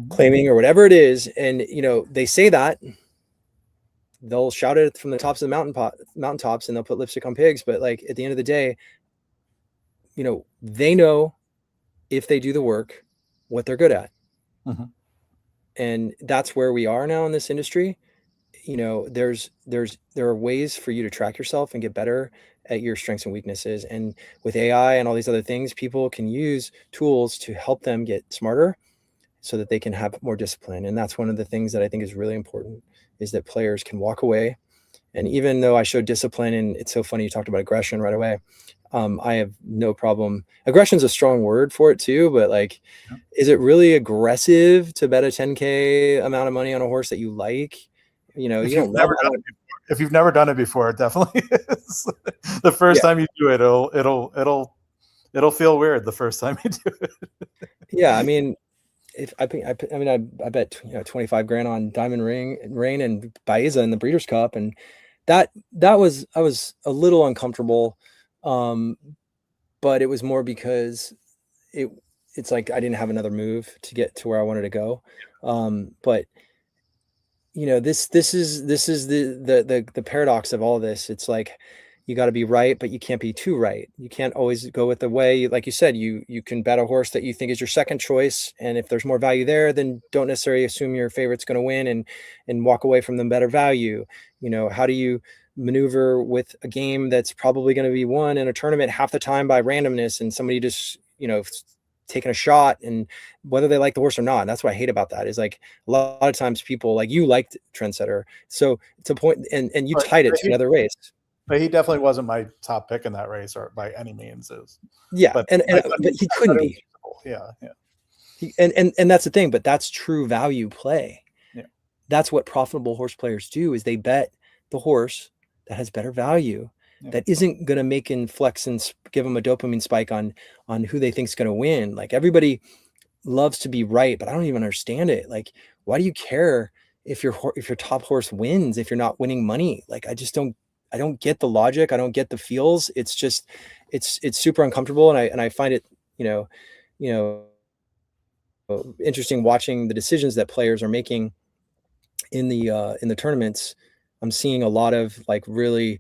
Speaker 1: claiming or whatever it is, and they say that, they'll shout it from the tops of the mountaintops and they'll put lipstick on pigs. But like at the end of the day, they know if they do the work, what they're good at. And that's where we are now in this industry. There are ways for you to track yourself and get better at your strengths and weaknesses. And with AI and all these other things, people can use tools to help them get smarter so that they can have more discipline. And that's one of the things that I think is really important, is that players can walk away. And even though I showed discipline, and it's so funny you talked about aggression right away, I have no problem. Aggression is a strong word for it too, but like, is it really aggressive to bet a 10K amount of money on a horse that you like?
Speaker 2: If you've never done it before, it definitely is. The first time you do it, it'll feel weird the first time you do it.
Speaker 1: Yeah, I mean, I bet 25 grand on Diamond Rain and Baeza in the Breeders' Cup, and I was a little uncomfortable, but it was more because it's like I didn't have another move to get to where I wanted to go, but. This is the paradox of all of this. It's like you got to be right, but you can't be too right. You can't always go with the way, like you said, you can bet a horse that you think is your second choice, and if there's more value there, then don't necessarily assume your favorite's going to win and walk away from the better value. How do you maneuver with a game that's probably going to be won in a tournament half the time by randomness and somebody just, taking a shot, and whether they like the horse or not. And that's what I hate about that is like a lot of times people like you liked Trendsetter. So to point and you tied it to another race.
Speaker 2: But he definitely wasn't my top pick in that race, or by any means is.
Speaker 1: Yeah.
Speaker 2: But
Speaker 1: But he couldn't be.
Speaker 2: Yeah.
Speaker 1: And that's the thing, but that's true value play.
Speaker 2: Yeah.
Speaker 1: That's what profitable horse players do is they bet the horse that has better value, that isn't going to make and flex and give them a dopamine spike on who they think is going to win. Like everybody loves to be right, but I don't even understand it. Like, why do you care if your top horse wins, if you're not winning money? Like, I don't get the logic. I don't get the feels. It's just, it's super uncomfortable. And I find it, interesting watching the decisions that players are making in the tournaments. I'm seeing a lot of like really,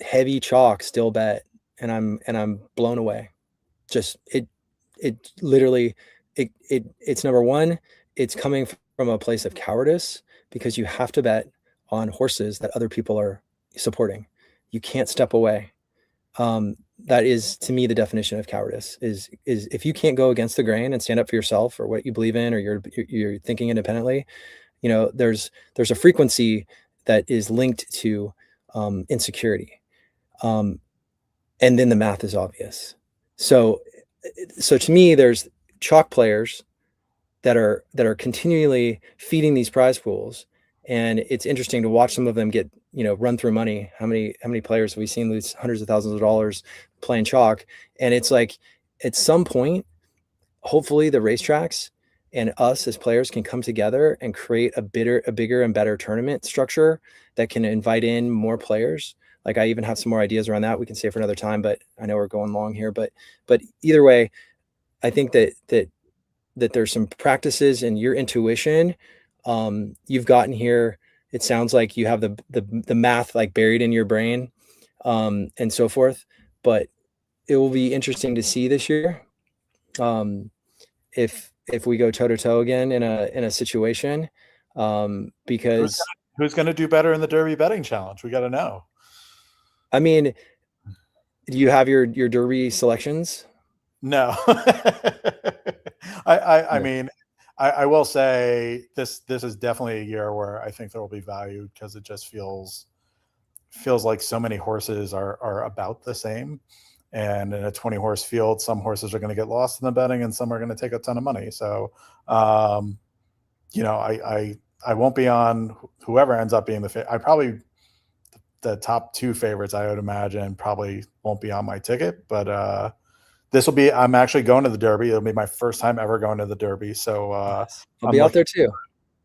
Speaker 1: heavy chalk still bet, and I'm blown away. Just it literally it's number one, it's coming from a place of cowardice because you have to bet on horses that other people are supporting. You can't step away. That is, to me, the definition of cowardice is if you can't go against the grain and stand up for yourself or what you believe in, or you're thinking independently, there's a frequency that is linked to insecurity. And then the math is obvious. So to me, there's chalk players that are continually feeding these prize pools. And it's interesting to watch some of them get, run through money. How many players have we seen lose hundreds of thousands of dollars playing chalk? And it's like, at some point, hopefully the racetracks and us as players can come together and create a bigger and better tournament structure that can invite in more players. Like, I even have some more ideas around that we can save for another time, but I know we're going long here, but either way, I think that there's some practices in your intuition. You've gotten here. It sounds like you have the math like buried in your brain, and so forth, but it will be interesting to see this year. If we go toe to toe again in a situation, because
Speaker 2: who's going to do better in the Derby betting challenge? We got to know.
Speaker 1: I mean, do you have your Derby selections?
Speaker 2: No. I mean, I will say this is definitely a year where I think there will be value, because it just feels like so many horses are about the same. And in a 20 horse field, some horses are going to get lost in the betting and some are going to take a ton of money. So, I won't be on whoever ends up being the top two favorites, I would imagine, probably won't be on my ticket, but I'm actually going to the Derby. It'll be my first time ever going to the Derby. So
Speaker 1: I'll be out there too.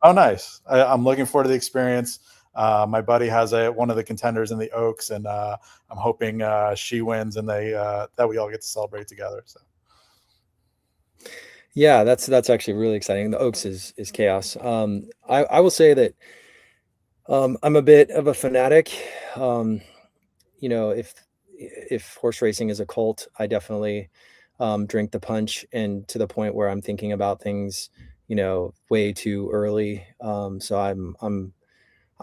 Speaker 2: Oh, nice. I'm looking forward to the experience. My buddy has one of the contenders in the Oaks, and I'm hoping she wins and that we all get to celebrate together. So.
Speaker 1: Yeah, that's actually really exciting. The Oaks is chaos. I will say that I'm a bit of a fanatic. If horse racing is a cult, I definitely drink the punch, and to the point where I'm thinking about things, way too early. So I'm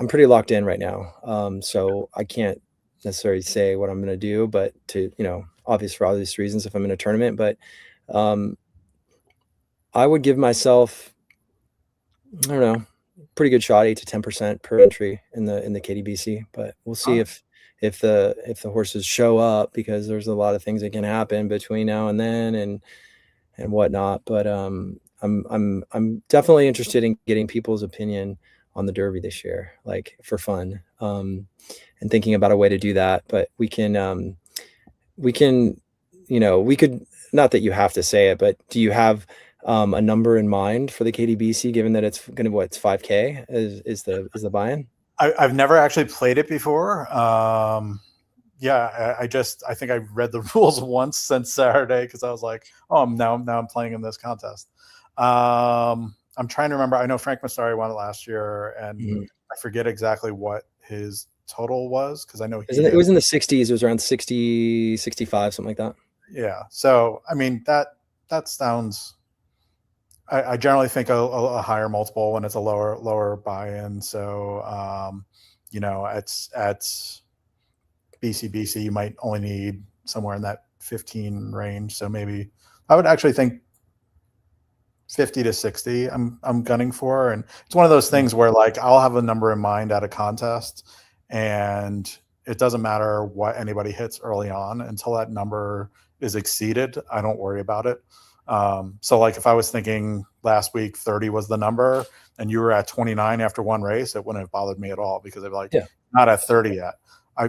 Speaker 1: pretty locked in right now. So I can't necessarily say what I'm going to do, but for obvious reasons if I'm in a tournament, but I would give myself, I don't know, pretty good shot, 8 to 10% per entry in the KDBC, but we'll see if the horses show up, because there's a lot of things that can happen between now and then and whatnot. But I'm definitely interested in getting people's opinion on the Derby this year, like for fun, and thinking about a way to do that. But we can, we could, not that you have to say it, but do you have a number in mind for the KDBC, given that it's going to, it's 5K is the buy-in?
Speaker 2: I've never actually played it before. I think I read the rules once since Saturday, because I was like, oh, now I'm playing in this contest. I'm trying to remember. I know Frank Massari won it last year, and I forget exactly what his total was, because I know
Speaker 1: it was in the 60s. It was around 60, 65, something like that.
Speaker 2: Yeah. So, I mean, that sounds, I generally think a higher multiple when it's a lower buy-in. So, you know, at BC, you might only need somewhere in that 15 range. So maybe I would actually think 50 to 60 I'm gunning for. And it's one of those things where like I'll have a number in mind at a contest, and it doesn't matter what anybody hits early on until that number is exceeded. I don't worry about it. So like if I was thinking last week 30 was the number and you were at 29 after one race, it wouldn't have bothered me at all, because they're like,
Speaker 1: Yeah.
Speaker 2: not at 30 yet.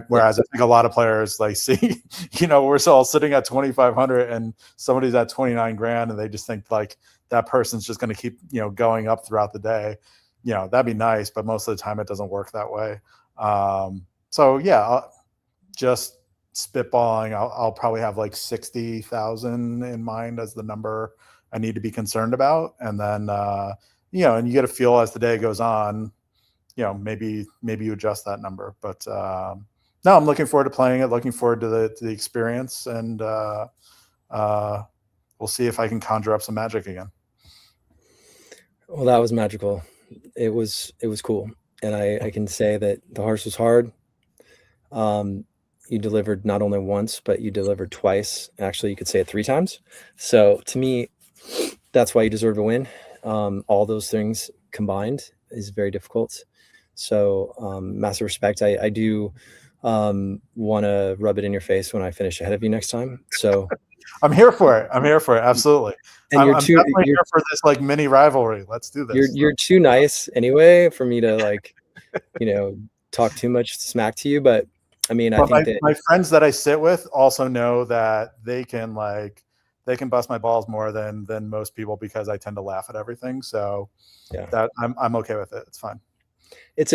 Speaker 2: Whereas I think a lot of players like see, you know, we're all sitting at 2,500 and somebody's at 29 grand, and they just think like that person's just going to keep, you know, going up throughout the day. You know, that'd be nice, but most of the time it doesn't work that way. So yeah, just spitballing, I'll probably have like 60,000 in mind as the number I need to be concerned about. And then, you know, and you get a feel as the day goes on, you know, maybe you adjust that number. But no, I'm looking forward to playing it, looking forward to the experience, and we'll see if I can conjure up some magic again.
Speaker 1: Well, that was magical. It was cool. And I can say that the horse was hard. You delivered not only once, but you delivered twice. Actually, you could say it 3 times. So to me, that's why you deserve to win. All those things combined is very difficult. So massive respect. I do want to rub it in your face when I finish ahead of you next time. So
Speaker 2: I'm here for it. Absolutely.
Speaker 1: And
Speaker 2: I'm definitely here for this like mini rivalry. Let's do this.
Speaker 1: You're too nice anyway for me to like, you know, talk too much smack to you. But I mean, I think that
Speaker 2: my friends that I sit with also know that they can bust my balls more than most people, because I tend to laugh at everything. So yeah, that I'm okay with it. It's fine.
Speaker 1: It's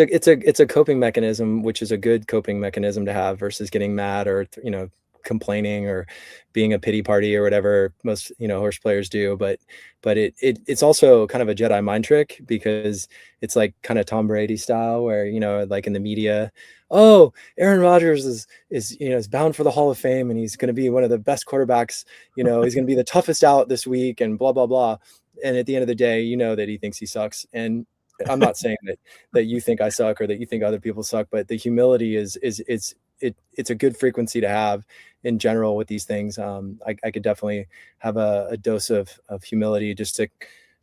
Speaker 1: a coping mechanism, which is a good coping mechanism to have versus getting mad or, you know, complaining or being a pity party or whatever most, you know, horse players do. But it's also kind of a Jedi mind trick, because it's like kind of Tom Brady style, where, you know, like in the media, oh, Aaron Rodgers is you know, is bound for the Hall of Fame and he's going to be one of the best quarterbacks, you know, he's going to be the toughest out this week and blah blah blah. And at the end of the day, you know that he thinks he sucks. And I'm not saying that you think I suck or that you think other people suck, but the humility is it's a good frequency to have in general with these things. I could definitely have a dose of humility just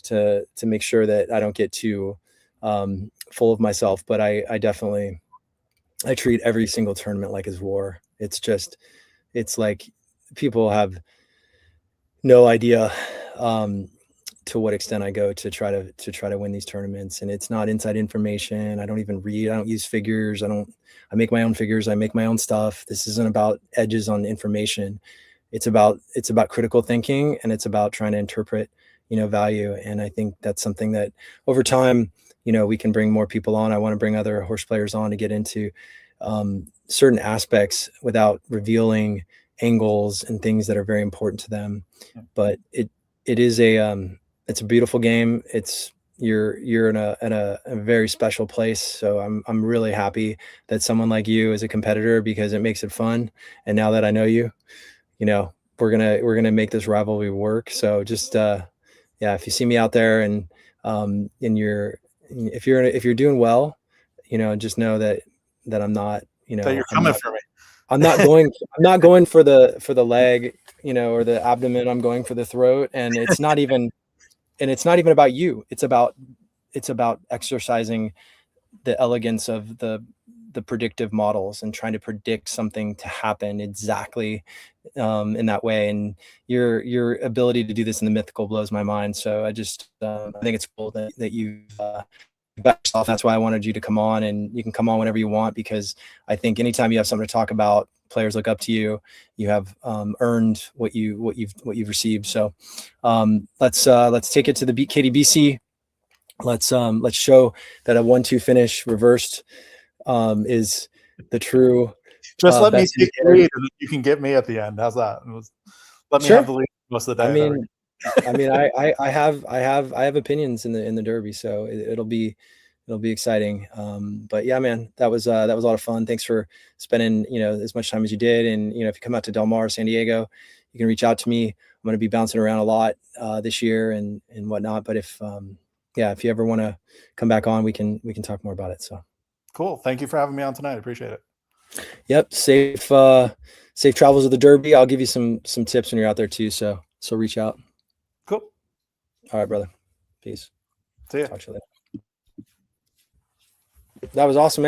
Speaker 1: to make sure that I don't get too full of myself. But I definitely treat every single tournament like it's war. It's like people have no idea to what extent I go to try to win these tournaments. And it's not inside information. I don't even read. I don't use figures. I make my own figures. I make my own stuff. This isn't about edges on information. It's about critical thinking, and it's about trying to interpret, you know, value. And I think that's something that over time, you know, we can bring more people on. I want to bring other horse players on to get into certain aspects without revealing angles and things that are very important to them. But it is it's a beautiful game. You're in a very special place. So I'm really happy that someone like you is a competitor, because it makes it fun. And now that I know you, you know, we're gonna make this rivalry work. So just yeah, if you see me out there and if you're doing well, you know, just know that I'm not, you know,
Speaker 2: that you're coming for me.
Speaker 1: I'm not going for the leg, you know, or the abdomen. I'm going for the throat. And it's not even about you. It's about exercising the elegance of the predictive models and trying to predict something to happen exactly in that way. And your ability to do this in the mythical blows my mind. So I just I think it's cool that you've back yourself. That's why I wanted you to come on, and you can come on whenever you want, because I think anytime you have something to talk about, players look up to you. You have earned what you've received. So let's take it to the KDBC. Let's show that a 1-2 finish reversed is the true.
Speaker 2: Just let me take the lead, and you can get me at the end. How's that? Let me have the lead most of the day.
Speaker 1: I have opinions in the Derby, so it'll be exciting. But yeah, man, that was a lot of fun. Thanks for spending, you know, as much time as you did. And, you know, if you come out to Del Mar, San Diego, you can reach out to me. I'm going to be bouncing around a lot this year and whatnot. But if you ever want to come back on, we can talk more about it. So.
Speaker 2: Cool. Thank you for having me on tonight. I appreciate it.
Speaker 1: Yep. Safe travels of the Derby. I'll give you some tips when you're out there too. So reach out.
Speaker 2: Cool.
Speaker 1: All right, brother. Peace.
Speaker 2: See ya.
Speaker 1: Talk to you later. That was awesome, man.